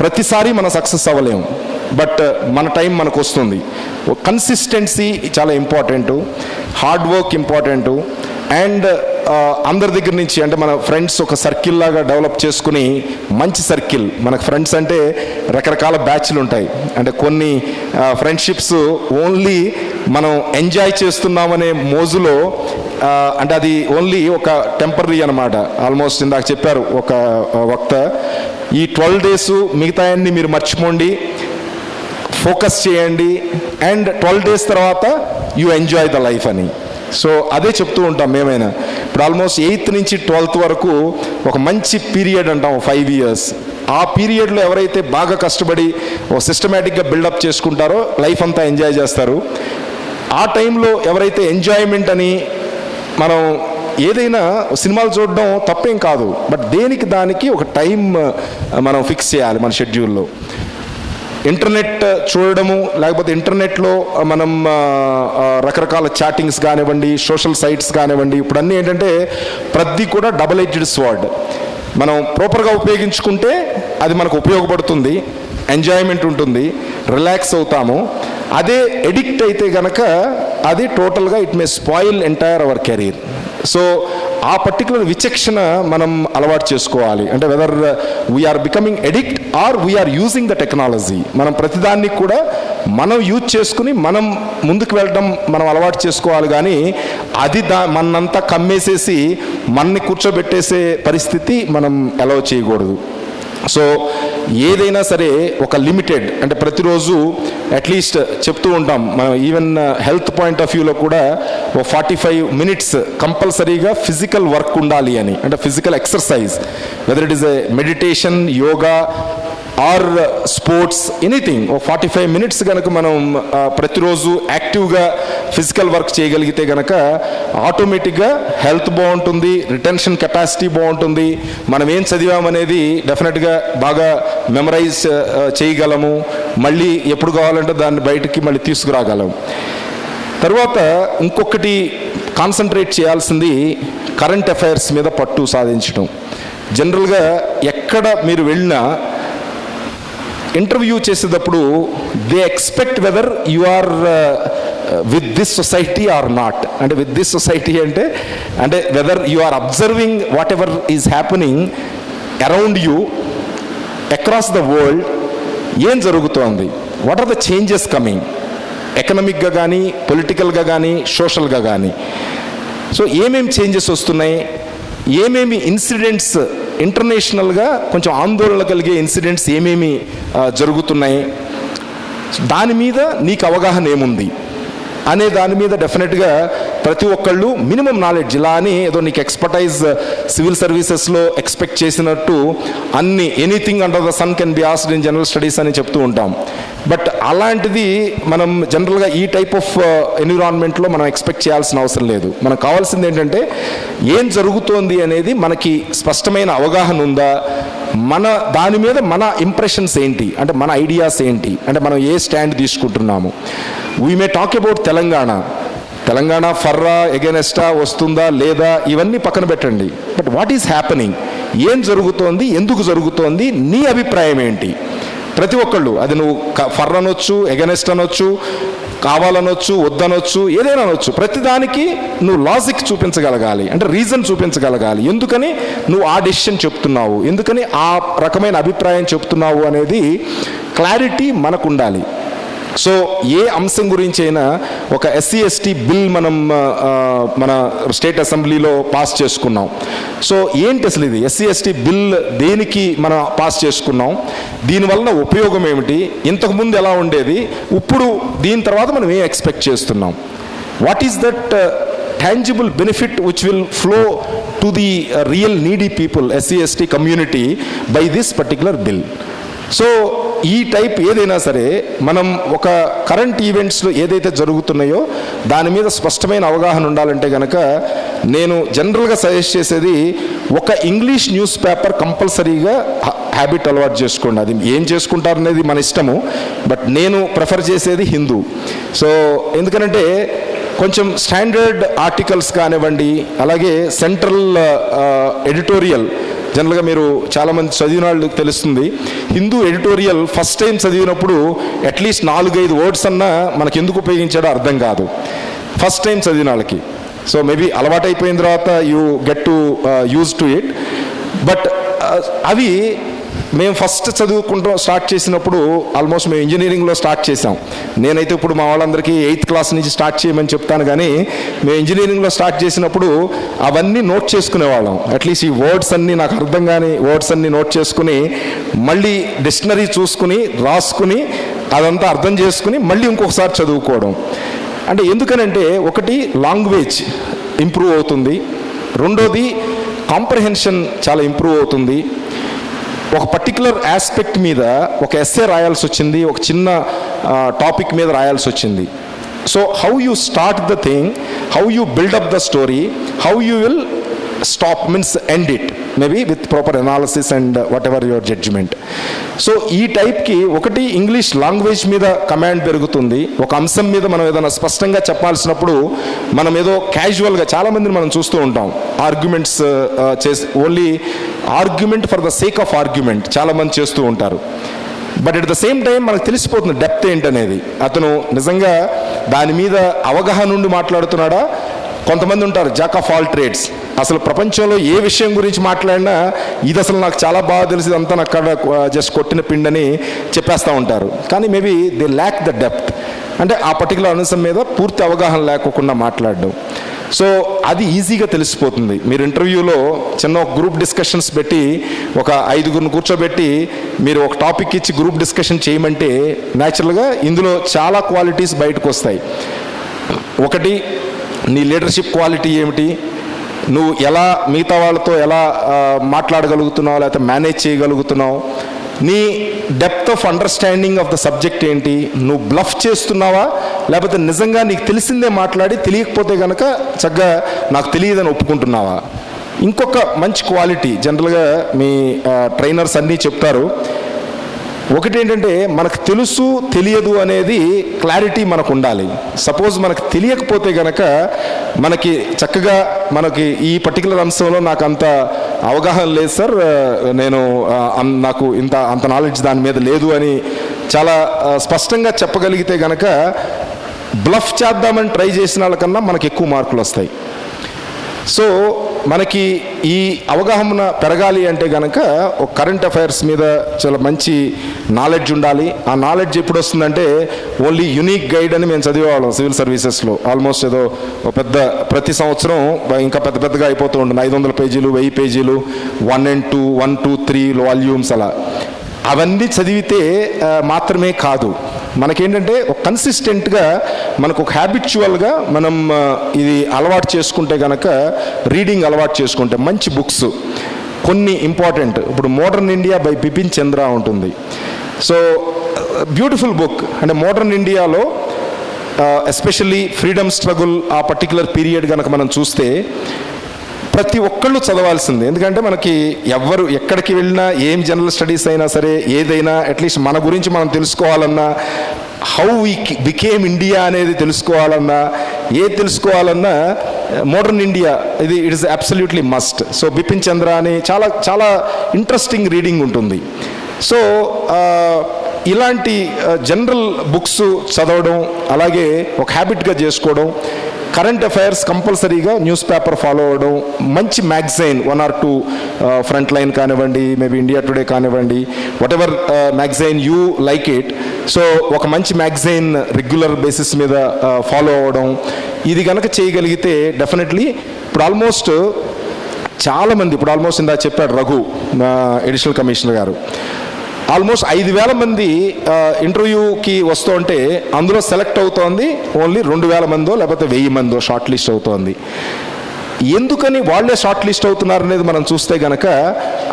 ప్రతిసారి మనం సక్సెస్ అవ్వలేము, బట్ మన టైం మనకు వస్తుంది. కన్సిస్టెన్సీ చాలా important, hard work important, and అందరి దగ్గర నుంచి అంటే మన ఫ్రెండ్స్ ఒక సర్కిల్ లాగా డెవలప్ చేసుకుని, మంచి సర్కిల్. మనకు ఫ్రెండ్స్ అంటే రకరకాల బ్యాచ్లు ఉంటాయి. అంటే కొన్ని ఫ్రెండ్షిప్స్ ఓన్లీ మనం ఎంజాయ్ చేస్తున్నామనే మోజులో, అంటే అది ఓన్లీ ఒక టెంపరీ అనమాట. ఆల్మోస్ట్ ఇందాక చెప్పారు ఒక వక్త, ఈ 12 days మిగతా అన్ని మీరు మర్చిపోండి, ఫోకస్ చేయండి, అండ్ 12 days తర్వాత యూ ఎంజాయ్ ద లైఫ్ అని. సో అదే చెప్తూ ఉంటాం మేమైనా. ఇప్పుడు ఆల్మోస్ట్ 8th నుంచి 12th వరకు ఒక మంచి పీరియడ్ అంటాం, 5 years. ఆ పీరియడ్లో ఎవరైతే బాగా కష్టపడి ఒక సిస్టమేటిక్గా బిల్డప్ చేసుకుంటారో లైఫ్ అంతా ఎంజాయ్ చేస్తారు. ఆ టైంలో ఎవరైతే ఎంజాయ్మెంట్ అని, మనం ఏదైనా సినిమాలు చూడడం తప్పేం కాదు, బట్ దేనికి దానికి ఒక టైం మనం ఫిక్స్ చేయాలి మన షెడ్యూల్లో. ఇంటర్నెట్ చూడడము, లేకపోతే ఇంటర్నెట్లో మనం రకరకాల చాటింగ్స్ కానివ్వండి, సోషల్ సైట్స్ కానివ్వండి, ఇప్పుడు అన్నీ ఏంటంటే ప్రతి కూడా డబుల్ ఎడ్జ్డ్ స్వర్డ్. మనం ప్రాపర్గా ఉపయోగించుకుంటే అది మనకు ఉపయోగపడుతుంది, ఎంజాయ్మెంట్ ఉంటుంది, రిలాక్స్ అవుతాము. అదే ఎడిక్ట్ అయితే కనుక అది టోటల్గా it may spoil entire our career. So ఆ పర్టికులర్ విచక్షణ మనం అలవాటు చేసుకోవాలి. అంటే whether we are becoming addict or we are using the technology. మనం ప్రతిదాన్ని కూడా మనం యూజ్ చేసుకుని మనం ముందుకు వెళ్ళడం మనం అలవాటు చేసుకోవాలి. కానీ అది మనంతా కమ్మేసేసి మనని కూర్చోబెట్టేసే పరిస్థితి మనం అలౌ చేయకూడదు. సో ఏదైనా సరే ఒక లిమిటెడ్, అంటే ప్రతిరోజు అట్లీస్ట్ చెప్తూ ఉంటాం మనం, ఈవెన్ హెల్త్ పాయింట్ ఆఫ్ వ్యూలో కూడా ఓ 45 minutes కంపల్సరీగా ఫిజికల్ వర్క్ ఉండాలి అని. అంటే physical exercise, whether it is a meditation, yoga or sports, anything. ఓ 45 minutes కనుక మనం ప్రతిరోజు యాక్టివ్గా ఫిజికల్ వర్క్ చేయగలిగితే కనుక ఆటోమేటిక్గా హెల్త్ బాగుంటుంది, రిటెన్షన్ కెపాసిటీ బాగుంటుంది, మనం ఏం చదివామనేది డెఫినెట్గా బాగా మెమరైజ్ చేయగలము, మళ్ళీ ఎప్పుడు కావాలంటే దాన్ని బయటికి మళ్ళీ తీసుకురాగలము. తర్వాత ఇంకొకటి కాన్సన్ట్రేట్ చేయాల్సింది కరెంట్ అఫైర్స్ మీద పట్టు సాధించడం. జనరల్గా ఎక్కడ మీరు వెళ్ళినా ఇంటర్వ్యూ చేసేటప్పుడు they expect whether you are with this society or not. అంటే విత్ దిస్ సొసైటీ అంటే whether you are observing whatever is happening around you across the world. ఏం జరుగుతోంది, what are the changes coming, ఎకనామిక్గా కానీ, పొలిటికల్గా కానీ, సోషల్గా కానీ. So ఏమేమి చేంజెస్ వస్తున్నాయి, ఏమేమి ఇన్సిడెంట్స్ ఇంటర్నేషనల్గా కొంచెం ఆందోళన కలిగే ఇన్సిడెంట్స్ ఏమేమి జరుగుతున్నాయి, దాని మీద నీకు అవగాహన ఏముంది అనే దాని మీద డెఫినెట్గా ప్రతి ఒక్కళ్ళు మినిమం నాలెడ్జ్, ఇలా అని ఏదో నీకు ఎక్స్పర్టైజ్ సివిల్ సర్వీసెస్లో ఎక్స్పెక్ట్ చేసినట్టు అన్ని anything under the sun can be asked in general studies అని చెప్తూ ఉంటాం. బట్ అలాంటిది మనం జనరల్గా ఈ టైప్ ఆఫ్ ఎన్విరాన్మెంట్లో మనం ఎక్స్పెక్ట్ చేయాల్సిన అవసరం లేదు. మనకు కావాల్సింది ఏంటంటే ఏం జరుగుతోంది అనేది మనకి స్పష్టమైన అవగాహన ఉందా, మన దాని మీద మన ఇంప్రెషన్స్ ఏంటి, అంటే మన ఐడియాస్ ఏంటి, అంటే మనం ఏ స్టాండ్ తీసుకుంటున్నాము. We may talk about Telangana ఫర్రా ఎగెనెస్టా వస్తుందా లేదా ఇవన్నీ పక్కన పెట్టండి. బట్ వాట్ ఈజ్ హ్యాపెనింగ్, ఏం జరుగుతోంది, ఎందుకు జరుగుతోంది, నీ అభిప్రాయం ఏంటి. ప్రతి ఒక్కళ్ళు, అది నువ్వు ఫర్ అనొచ్చు, ఎగెనెస్ట్ అనొచ్చు, కావాలనొచ్చు, వద్దనొచ్చు, ఏదైనా అనొచ్చు, ప్రతిదానికి నువ్వు లాజిక్ చూపించగలగాలి, అంటే రీజన్ చూపించగలగాలి. ఎందుకని నువ్వు ఆ డెసిషన్ చెప్తున్నావు, ఎందుకని ఆ రకమైన అభిప్రాయం చెప్తున్నావు అనేది క్లారిటీ మనకు ఉండాలి. సో ఏ అంశం గురించి అయినా ఒక SC/ST బిల్ మనం మన స్టేట్ అసెంబ్లీలో పాస్ చేసుకున్నాం. సో ఏంటి అసలు ఇది SC/ST బిల్, దేనికి మనం పాస్ చేసుకున్నాం, దీనివల్ల ఉపయోగం ఏమిటి, ఇంతకుముందు ఎలా ఉండేది, ఇప్పుడు దీని తర్వాత మనం ఏం ఎక్స్పెక్ట్ చేస్తున్నాం, what is that tangible benefit which will flow to the real needy people, SC/ST community by this particular bill. So ఈ టైప్ ఏదైనా సరే మనం ఒక కరెంట్ ఈవెంట్స్లో ఏదైతే జరుగుతున్నాయో దాని మీద స్పష్టమైన అవగాహన ఉండాలంటే కనుక నేను జనరల్గా సజెస్ట్ చేసేది ఒక ఇంగ్లీష్ న్యూస్ పేపర్ కంపల్సరీగా హ్యాబిట్ అలవాటు చేసుకోండి. అది ఏం చేసుకుంటారనేది మన ఇష్టము, బట్ నేను ప్రిఫర్ చేసేది హిందూ. సో ఎందుకనంటే కొంచెం స్టాండర్డ్ ఆర్టికల్స్ కానివ్వండి, అలాగే సెంట్రల్ ఎడిటోరియల్, జనరల్గా మీరు చాలామంది చదివిన వాళ్ళకి తెలుస్తుంది, హిందూ ఎడిటోరియల్ ఫస్ట్ టైం చదివినప్పుడు అట్లీస్ట్ 4-5 వర్డ్స్ అన్నా మనకి ఎందుకు ఉపయోగించాడో అర్థం కాదు ఫస్ట్ టైం చదివిన వాళ్ళకి. సో మేబీ అలవాటు అయిపోయిన తర్వాత you get to use to it. But అవి మేము ఫస్ట్ స్టార్ట్ చేసినప్పుడు, ఆల్మోస్ట్ మేము ఇంజనీరింగ్లో స్టార్ట్ చేసాం. నేనైతే ఇప్పుడు మా వాళ్ళందరికీ 8th క్లాస్ నుంచి స్టార్ట్ చేయమని చెప్తాను, కానీ మేము ఇంజనీరింగ్లో స్టార్ట్ చేసినప్పుడు అవన్నీ నోట్ చేసుకునేవాళ్ళం. అట్లీస్ట్ ఈ వర్డ్స్ అన్నీ నాకు అర్థం కాని వర్డ్స్ అన్నీ నోట్ చేసుకుని మళ్ళీ డిక్షనరీ చూసుకుని రాసుకుని అదంతా అర్థం చేసుకుని మళ్ళీ ఇంకొకసారి చదువుకోవడం. అంటే ఎందుకనంటే ఒకటి లాంగ్వేజ్ ఇంప్రూవ్ అవుతుంది, రెండోది కాంప్రహెన్షన్ చాలా ఇంప్రూవ్ అవుతుంది. ఒక పర్టికులర్ ఆస్పెక్ట్ మీద ఒక ఎస్సే రాయాల్సి వచ్చింది, ఒక చిన్న టాపిక్ మీద రాయాల్సి వచ్చింది. So how you start the thing, how you build up the story, how you will stop means end it, maybe with proper analysis and whatever your judgement. So ఈ టైప్కి ఒకటి ఇంగ్లీష్ లాంగ్వేజ్ మీద command పెరుగుతుంది. ఒక అంశం మీద మనం ఏదైనా స్పష్టంగా చెప్పాల్సినప్పుడు మనం ఏదో క్యాజువల్గా, చాలామందిని మనం చూస్తూ ఉంటాం ఆర్గ్యుమెంట్స్ చేసి, only argument for the sake of argument చాలామంది చేస్తూ ఉంటారు. But at the same time మనకు తెలిసిపోతుంది డెప్త్ ఏంటనేది, అతను నిజంగా దాని మీద అవగాహన నుండి మాట్లాడుతున్నాడా. కొంతమంది ఉంటారు జాక్ ఆఫ్ ఆల్ ట్రేడ్స్, అసలు ప్రపంచంలో ఏ విషయం గురించి మాట్లాడినా ఇది అసలు నాకు చాలా బాగా తెలిసి అంతా నాకు జస్ట్ కొట్టిన పిండని చెప్పేస్తూ ఉంటారు. కానీ maybe they lakh the depth, అంటే ఆ పర్టికులర్ అంశం మీద పూర్తి అవగాహన లేకోకుండా మాట్లాడడం. సో అది ఈజీగా తెలిసిపోతుంది. మీరు ఇంటర్వ్యూలో చిన్న ఒక గ్రూప్ డిస్కషన్స్ పెట్టి ఒక 5గురిని కూర్చోబెట్టి మీరు ఒక టాపిక్ ఇచ్చి గ్రూప్ డిస్కషన్ చేయమంటే న్యాచురల్గా ఇందులో చాలా క్వాలిటీస్ బయటకు వస్తాయి. ఒకటి, నీ లీడర్షిప్ క్వాలిటీ ఏమిటి, నువ్వు ఎలా మిగతా వాళ్ళతో ఎలా మాట్లాడగలుగుతున్నావు, లేకపోతే మేనేజ్ చేయగలుగుతున్నావు, నీ depth of understanding of the subject ఏంటి, నువ్వు బ్లఫ్ చేస్తున్నావా లేకపోతే నిజంగా నీకు తెలిసిందే మాట్లాడి తెలియకపోతే కనుక చక్కగా నాకు తెలియదని ఒప్పుకుంటున్నావా. ఇంకొక మంచి క్వాలిటీ జనరల్గా మీ ట్రైనర్స్ అన్నీ చెప్తారు. ఒకటి ఏంటంటే మనకు తెలుసు తెలియదు అనేది క్లారిటీ మనకు ఉండాలి. సపోజ్ మనకు తెలియకపోతే గనక మనకి చక్కగా మనకి ఈ పర్టికులర్ అంశంలో నాకు అంత అవగాహన లేదు సార్, నేను నాకు అంత నాలెడ్జ్ దాని మీద లేదు అని చాలా స్పష్టంగా చెప్పగలిగితే గనక బ్లఫ్ చేద్దామని ట్రై చేసిన వాళ్ళకన్నా మనకి ఎక్కువ మార్కులు వస్తాయి. సో మనకి ఈ అవగాహన పెరగాలి అంటే కనుక ఒక కరెంట్ అఫైర్స్ మీద చాలా మంచి నాలెడ్జ్ ఉండాలి. ఆ నాలెడ్జ్ ఎప్పుడు వస్తుందంటే ఓన్లీ యూనిక్ గైడ్ అని మేము చదివేవాళ్ళం సివిల్ సర్వీసెస్లో. ఆల్మోస్ట్ ఏదో పెద్ద ప్రతి సంవత్సరం ఇంకా పెద్దగా అయిపోతూ ఉంటుంది, 500 పేజీలు 1000 పేజీలు 1 and 2 1 2 3 వాల్యూమ్స్ అలా. అవన్నీ చదివితే మాత్రమే కాదు, మనకేంటంటే ఒక కన్సిస్టెంట్గా మనకు ఒక హ్యాబిచువల్గా మనం ఇది అలవాటు చేసుకుంటే కనుక రీడింగ్ అలవాటు చేసుకుంటే మంచి బుక్స్ కొన్ని ఇంపార్టెంట్. ఇప్పుడు మోడర్న్ ఇండియా బై బిపిన్ చంద్ర ఉంటుంది. So beautiful book. అంటే మోడర్న్ ఇండియాలో ఎస్పెషల్లీ ఫ్రీడమ్ స్ట్రగుల్ ఆ పర్టికులర్ పీరియడ్ కనుక మనం చూస్తే ప్రతి ఒక్కళ్ళు చదవాల్సింది. ఎందుకంటే మనకి ఎవరు ఎక్కడికి వెళ్ళినా ఏం జనరల్ స్టడీస్ అయినా సరే ఏదైనా అట్లీస్ట్ మన గురించి మనం తెలుసుకోవాలన్నా, హౌ వీ బికేమ్ ఇండియా అనేది తెలుసుకోవాలన్నా, తెలుసుకోవాలన్నా modern India it is absolutely must. So Bipin Chandra అని చాలా చాలా ఇంట్రెస్టింగ్ రీడింగ్ ఉంటుంది. సో ఇలాంటి జనరల్ బుక్స్ చదవడం అలాగే ఒక హ్యాబిట్గా చేసుకోవడం, కరెంట్ అఫైర్స్ కంపల్సరీగా న్యూస్ పేపర్ ఫాలో అవ్వడం, మంచి మ్యాగజైన్ 1 or 2 ఫ్రంట్ లైన్ కానివ్వండి, మేబీ ఇండియా టుడే కానివ్వండి, whatever magazine you like it. So ఒక మంచి మ్యాగజైన్ రెగ్యులర్ బేసిస్ మీద ఫాలో అవ్వడం, ఇది కనుక చేయగలిగితే డెఫినెట్లీ ఇప్పుడు ఆల్మోస్ట్ చాలామంది ఇప్పుడు ఆల్మోస్ట్ ఇందా చెప్పాడు రఘు అడిషనల్ కమిషనర్ గారు, ఆల్మోస్ట్ 5,000 మంది ఇంటర్వ్యూకి వస్తూ ఉంటే అందులో సెలెక్ట్ అవుతోంది ఓన్లీ 2,000 మందో లేకపోతే 1,000 మందో షార్ట్ లిస్ట్ అవుతోంది. ఎందుకని వాళ్ళే షార్ట్ లిస్ట్ అవుతున్నారు అనేది మనం చూస్తే కనుక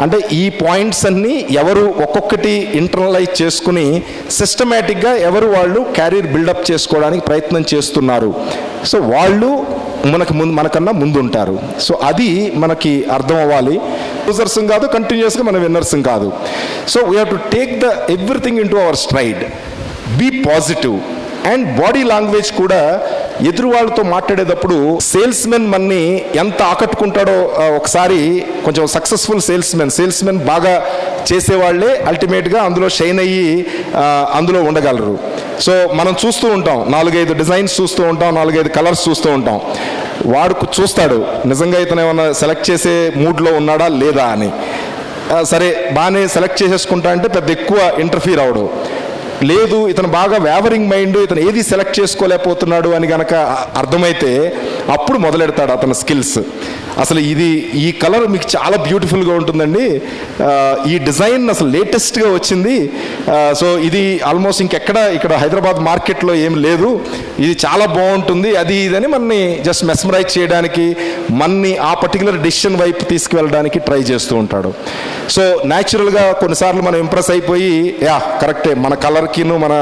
అంటే ఈ పాయింట్స్ అన్నీ ఎవరు ఒక్కొక్కటి ఇంటర్నలైజ్ చేసుకుని సిస్టమేటిక్గా ఎవరు వాళ్ళు క్యారియర్ బిల్డప్ చేసుకోవడానికి ప్రయత్నం చేస్తున్నారు. సో వాళ్ళు మనకన్నా ముందుంటారు. సో అది మనకి అర్థం అవ్వాలి. లూజర్స్ కాదు, కంటిన్యూస్గా మనం విన్నర్స్ కాదు. So we have to take the everything into our stride, be positive. And body language కూడా ఎదురు వాళ్ళతో మాట్లాడేటప్పుడు సేల్స్ మెన్ మనని ఎంత ఆకట్టుకుంటాడో ఒకసారి కొంచెం సక్సెస్ఫుల్ సేల్స్ మెన్ బాగా చేసేవాళ్లే అల్టిమేట్గా అందులో షైన్ అయ్యి అందులో ఉండగలరు. సో మనం చూస్తూ ఉంటాం, 4-5 డిజైన్స్ చూస్తూ ఉంటాం, 4-5 కలర్స్ చూస్తూ ఉంటాం. వాడు చూస్తాడు నిజంగా ఇతను ఏమన్నా సెలెక్ట్ చేసే మూడ్లో ఉన్నాడా లేదా అని. సరే బాగానే సెలెక్ట్ చేసేసుకుంటా అంటే పెద్ద ఎక్కువ ఇంటర్ఫీర్ అవడు. లేదు ఇతను బాగా వేవరింగ్ మైండ్, ఇతను ఏది సెలెక్ట్ చేసుకోలేకపోతున్నాడు అని కనుక అర్థమైతే అప్పుడు మొదలెడతాడు అతని స్కిల్స్. అసలు ఈ కలర్ మీకు చాలా బ్యూటిఫుల్గా ఉంటుందండి, ఈ డిజైన్ అసలు లేటెస్ట్గా వచ్చింది, సో ఇది ఆల్మోస్ట్ ఇక్కడ హైదరాబాద్ మార్కెట్లో ఏం లేదు, ఇది చాలా బాగుంటుంది, అది ఇదని మనని జస్ట్ మెస్మరైజ్ చేయడానికి మనని ఆ పర్టికులర్ డెసిషన్ వైపు తీసుకువెళ్ళడానికి ట్రై చేస్తూ ఉంటాడు. సో న్యాచురల్గా కొన్నిసార్లు మనం ఇంప్రెస్ అయిపోయి కరెక్టే మన కలర్కిను మన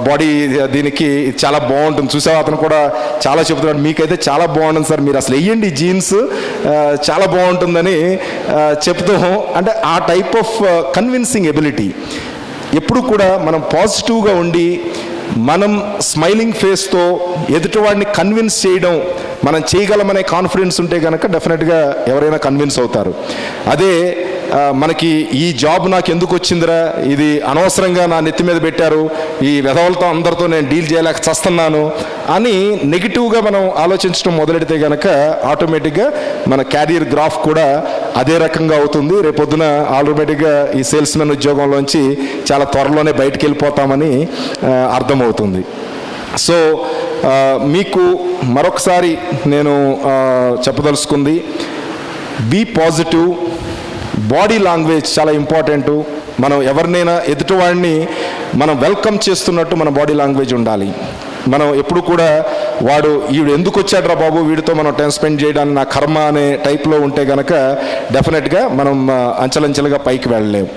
బాడీ దీనికి చాలా బాగుంటుంది, చూసావా అతను కూడా చాలా చెప్తున్నాడు మీకైతే చాలా బాగుంటుంది సార్, మీరు అసలు వెయ్యండి జీన్స్ చాలా బాగుంటుందని చెప్తాం. అంటే ఆ టైప్ ఆఫ్ కన్విన్సింగ్ ఎబిలిటీ ఎప్పుడు కూడా మనం పాజిటివ్గా ఉండి మనం స్మైలింగ్ ఫేస్తో ఎదుటివాడిని కన్విన్స్ చేయడం మనం చేయగలమనే కాన్ఫిడెన్స్ ఉంటే కనుక డెఫినెట్గా ఎవరైనా కన్విన్స్ అవుతారు. అదే మనకి ఈ జాబ్ నాకు ఎందుకు వచ్చిందిరా, ఇది అనవసరంగా నా నెత్తి మీద పెట్టారు, ఈ వెధవలతో అందరితో నేను డీల్ చేయలేక చస్తున్నాను అని నెగిటివ్గా మనం ఆలోచించడం మొదలెడితే కనుక ఆటోమేటిక్గా మన క్యారియర్ గ్రాఫ్ కూడా అదే రకంగా అవుతుంది. రేపొద్దున ఆటోమేటిక్గా ఈ సేల్స్మెన్ ఉద్యోగంలోంచి చాలా త్వరలోనే బయటికి వెళ్ళిపోతామని అర్థమవుతుంది. సో మీకు మరొకసారి నేను చెప్పదలుచుకుంది, బీ పాజిటివ్. బాడీ లాంగ్వేజ్ చాలా ఇంపార్టెంటు. మనం ఎవరినైనా ఎదుటివాడిని మనం వెల్కమ్ చేస్తున్నట్టు మన బాడీ లాంగ్వేజ్ ఉండాలి. మనం ఎప్పుడు కూడా వాడు వీడు ఎందుకు వచ్చాడ్రా బాబు, వీడితో మనం టైం స్పెండ్ చేయడానికి నా కర్మ అనే టైప్లో ఉంటే కనుక డెఫినెట్గా మనం అంచెలంచెలుగా పైకి వెళ్ళలేము.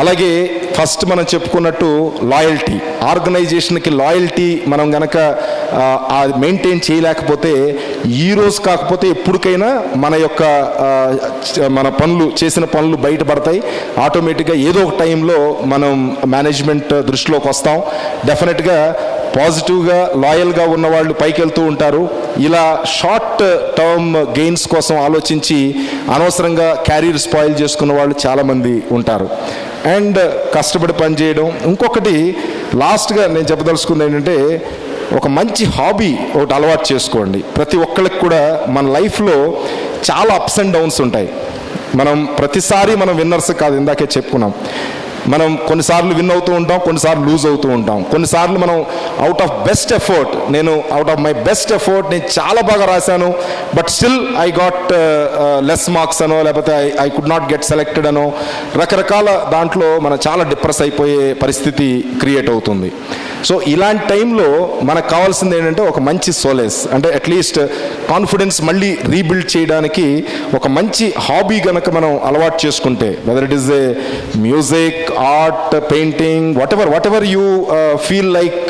అలాగే ఫస్ట్ మనం చెప్పుకున్నట్టు లాయల్టీ, ఆర్గనైజేషన్కి లాయల్టీ మనం గనక మెయింటైన్ చేయలేకపోతే ఈ రోజు కాకపోతే ఎప్పటికైనా మన పనులు చేసిన పనులు బయటపడతాయి. ఆటోమేటిక్గా ఏదో ఒక టైంలో మనం మేనేజ్మెంట్ దృష్టిలోకి వస్తాం. డెఫినెట్గా పాజిటివ్గా లాయల్గా ఉన్న వాళ్ళు పైకి వెళ్తూ ఉంటారు. ఇలా షార్ట్ టర్మ్ గెయిన్స్ కోసం ఆలోచించి అనవసరంగా క్యారియర్ స్పాయిల్ చేసుకున్న వాళ్ళు చాలామంది ఉంటారు. అండ్ కష్టపడి పనిచేయడం. ఇంకొకటి లాస్ట్గా నేను చెప్పదలుచుకుంది ఏంటంటే, ఒక మంచి హాబీ ఒకటి అలవాటు చేసుకోండి. ప్రతి ఒక్కళ్ళకి కూడా మన లైఫ్లో చాలా అప్స్ అండ్ డౌన్స్ ఉంటాయి. మనం ప్రతిసారి మనం విన్నర్స్ కాదు, ఇందాకే చెప్పుకున్నాం. మనం కొన్నిసార్లు విన్ అవుతూ ఉంటాం, కొన్నిసార్లు లూజ్ అవుతూ ఉంటాం. కొన్నిసార్లు మనం out of my best effort నేను చాలా బాగా రాశాను, but still I got less marks అనో, లేకపోతే I could not get selected అనో, రకరకాల దాంట్లో మనం చాలా డిప్రెస్ అయిపోయే పరిస్థితి క్రియేట్ అవుతుంది. సో ఇలాంటి టైంలో మనకు కావాల్సింది ఏంటంటే ఒక మంచి సోలేస్, అంటే అట్లీస్ట్ కాన్ఫిడెన్స్ మళ్ళీ రీబిల్డ్ చేయడానికి ఒక మంచి హాబీ కనుక మనం అలవాటు చేసుకుంటే, weather it is A music, art, painting, whatever you feel like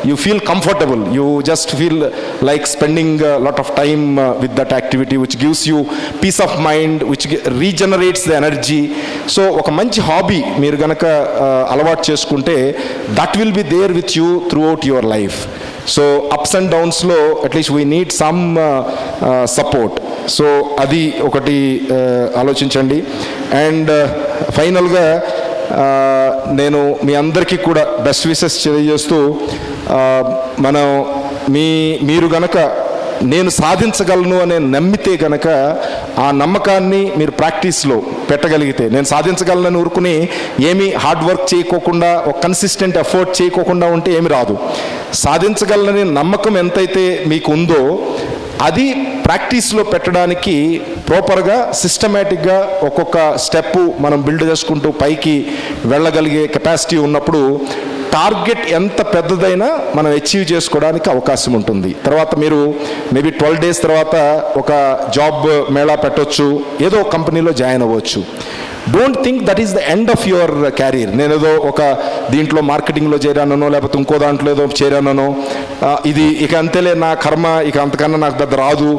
you feel comfortable, you just feel like spending a lot of time with that activity which gives you peace of mind, which regenerates the energy. So oka manchi hobby meer ganaka alawat cheskunte, that will be there with you throughout your life. So ups and downs lo at least we need some support. So adi okati ఆలోచించండి. And ఫైనల్గా నేను మీ అందరికీ కూడా best wishes తెలియజేస్తూ, మీరు గనక నేను సాధించగలను అనే నమ్మితే గనక ఆ నమ్మకాన్ని మీరు ప్రాక్టీస్లో పెట్టగలిగితే, నేను సాధించగలనని ఊరుకుని ఏమీ హార్డ్ వర్క్ చేయకోకుండా ఒక కన్సిస్టెంట్ ఎఫర్ట్ చేయకోకుండా ఉంటే ఏమి రాదు. సాధించగలనని నమ్మకం ఎంతైతే మీకు ఉందో అది ప్రాక్టీస్లో పెట్టడానికి ప్రాపర్గా సిస్టమేటిక్గా ఒక్కొక్క స్టెప్ మనం బిల్డ్ చేసుకుంటూ పైకి వెళ్ళగలిగే కెపాసిటీ ఉన్నప్పుడు టార్గెట్ ఎంత పెద్దదైనా మనం అచీవ్ చేసుకోవడానికి అవకాశం ఉంటుంది. తర్వాత మీరు మేబీ 12 days తర్వాత ఒక జాబ్ మేళా పెట్టవచ్చు, ఏదో కంపెనీలో జాయిన్ అవ్వచ్చు. Don't think that is the end of your carrier. నేను ఏదో ఒక దీంట్లో మార్కెటింగ్లో చేరానో, లేకపోతే ఇంకో దాంట్లో ఏదో చేరానో, ఇది ఇక అంతేలే నా కర్మ, ఇక అంతకన్నా నాకు పెద్ద రాదు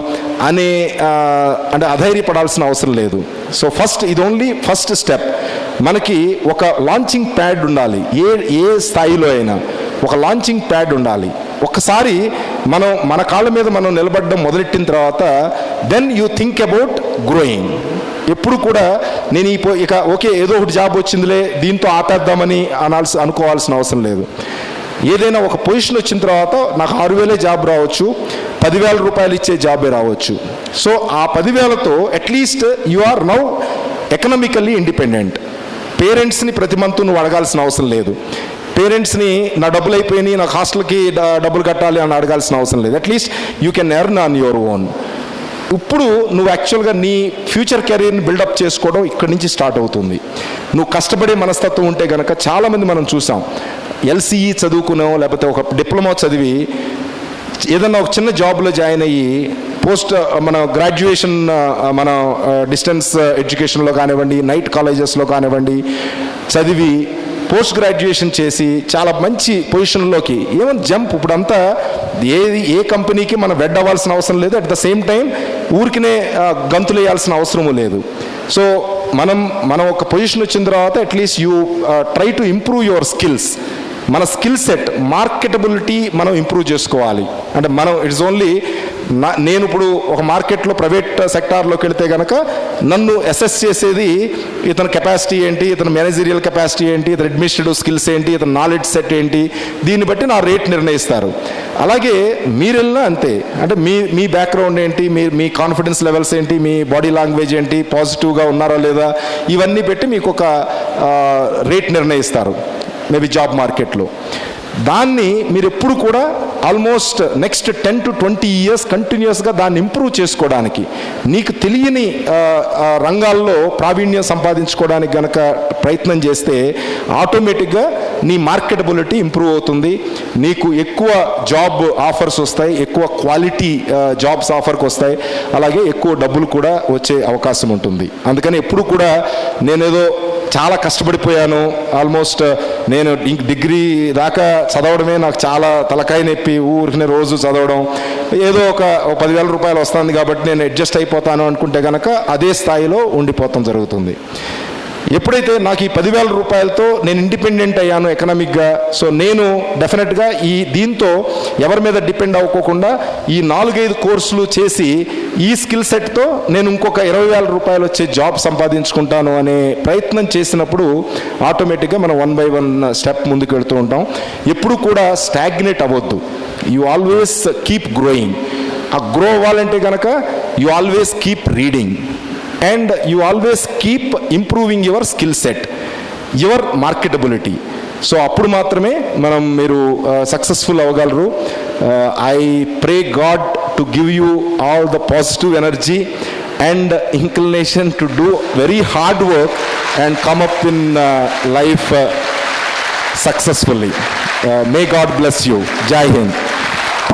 అంటే అధైర్యపడాల్సిన అవసరం లేదు. సో ఇది ఓన్లీ ఫస్ట్ స్టెప్. మనకి ఒక లాంచింగ్ ప్యాడ్ ఉండాలి. ఏ స్థాయిలో అయినా ఒక లాంచింగ్ ప్యాడ్ ఉండాలి. ఒక్కసారి మన కాళ్ళ మీద మనం నిలబడడం మొదలెట్టిన తర్వాత then you think about growing. ఎప్పుడు కూడా నేను ఇక ఓకే ఏదో ఒకటి జాబ్ వచ్చిందిలే దీంతో ఆపేద్దామని అనుకోవాల్సిన అవసరం లేదు. ఏదైనా ఒక పొజిషన్ వచ్చిన తర్వాత నాకు 6,000 జాబ్ రావచ్చు, 10,000 రూపాయలు ఇచ్చే జాబే రావచ్చు. సో ఆ 10,000తో at least you are now economically independent. పేరెంట్స్ని ప్రతి మంత్ నువ్వు అడగాల్సిన అవసరం లేదు. పేరెంట్స్ని నా డబ్బులు అయిపోయినాయి, నాకు హాస్టల్కి డబ్బులు కట్టాలి అని అడగాల్సిన అవసరం లేదు. At least you can earn on your own. ఇప్పుడు నువ్వు యాక్చువల్గా నీ ఫ్యూచర్ కెరీర్ని బిల్డప్ చేసుకోవడం ఇక్కడి నుంచి స్టార్ట్ అవుతుంది. నువ్వు కష్టపడే మనస్తత్వం ఉంటే కనుక చాలామంది మనం చూసాం, LCE చదువుకునో లేకపోతే ఒక డిప్లొమా చదివి ఏదన్నా ఒక చిన్న జాబ్లో జాయిన్ అయ్యి మన గ్రాడ్యుయేషన్ మన డిస్టెన్స్ ఎడ్యుకేషన్లో కానివ్వండి, నైట్ కాలేజెస్లో కానివ్వండి చదివి పోస్ట్ గ్రాడ్యుయేషన్ చేసి చాలా మంచి పొజిషన్లోకి ఏమైనా జంప్. ఇప్పుడంతా ఏ కంపెనీకి మనం వెడ్ అవ్వాల్సిన అవసరం లేదు, అట్ ద సేమ్ టైం ఊరికినే గంతులు వేయాల్సిన అవసరము లేదు. సో మనం ఒక పొజిషన్ వచ్చిన తర్వాత at least you try to improve your skills. మన స్కిల్ సెట్ మార్కెటబిలిటీ మనం ఇంప్రూవ్ చేసుకోవాలి. అంటే ఇట్స్ ఓన్లీ నేను ఇప్పుడు ఒక మార్కెట్లో ప్రైవేట్ సెక్టార్లోకి వెళితే కనుక నన్ను అసెస్ చేసేది ఇతని కెపాసిటీ ఏంటి, ఇతని మేనేజీరియల్ కెపాసిటీ ఏంటి, ఇతని అడ్మినిస్ట్రేటివ్ స్కిల్స్ ఏంటి, ఇతని నాలెడ్జ్ సెట్ ఏంటి, దీన్ని బట్టి నా రేట్ నిర్ణయిస్తారు. అలాగే మీరు వెళ్ళినా అంతే. అంటే మీ బ్యాక్గ్రౌండ్ ఏంటి, మీ కాన్ఫిడెన్స్ లెవెల్స్ ఏంటి, మీ బాడీ లాంగ్వేజ్ ఏంటి, పాజిటివ్గా ఉన్నారా లేదా, ఇవన్నీ పెట్టి మీకు ఒక రేట్ నిర్ణయిస్తారు మేబీ జాబ్ మార్కెట్లో. దాన్ని మీరు ఎప్పుడు కూడా ఆల్మోస్ట్ నెక్స్ట్ 10 to 20 years కంటిన్యూస్గా దాన్ని ఇంప్రూవ్ చేసుకోవడానికి, నీకు తెలియని రంగాల్లో ప్రావీణ్యం సంపాదించుకోవడానికి గనక ప్రయత్నం చేస్తే ఆటోమేటిక్గా నీ మార్కెటబిలిటీ ఇంప్రూవ్ అవుతుంది, నీకు ఎక్కువ జాబ్ ఆఫర్స్ వస్తాయి, ఎక్కువ క్వాలిటీ జాబ్స్ ఆఫర్కి వస్తాయి, అలాగే ఎక్కువ డబ్బులు కూడా వచ్చే అవకాశం ఉంటుంది. అందుకని ఎప్పుడు కూడా నేనేదో చాలా కష్టపడిపోయాను, ఆల్మోస్ట్ నేను డిగ్రీ దాకా చదవడమే నాకు చాలా తలకాయ నొప్పి, ఊరికనే రోజు చదవడం, ఏదో ఒక 10,000 రూపాయలు వస్తుంది కాబట్టి నేను అడ్జస్ట్ అయిపోతాను అనుకుంటే కనుక అదే స్థాయిలో ఉండిపోతాం జరుగుతుంది. ఎప్పుడైతే నాకు ఈ 10,000 రూపాయలతో నేను ఇండిపెండెంట్ అయ్యాను ఎకనామిక్గా, సో నేను డెఫినెట్గా దీంతో ఎవరి మీద డిపెండ్ అవ్వకోకుండా ఈ 4-5 కోర్సులు చేసి ఈ స్కిల్ సెట్తో నేను ఇంకొక 20,000 రూపాయలు వచ్చే జాబ్ సంపాదించుకుంటాను అనే ప్రయత్నం చేసినప్పుడు ఆటోమేటిక్గా మనం 1 by 1 స్టెప్ ముందుకు వెళ్తూ ఉంటాం. ఎప్పుడు కూడా స్టాగ్నేట్ అవ్వద్దు, యూ ఆల్వేస్ కీప్ గ్రోయింగ్. ఆ గ్రో అవ్వాలంటే కనుక you always keep reading and you always keep improving your skill set, your marketability. So అప్పుడు మాత్రమే మీరు సక్సెస్ఫుల్ అవ్వగలరు. I pray God to give you all the positive energy and inclination to do very hard work and come up in life successfully. May God bless you. Jai Hind.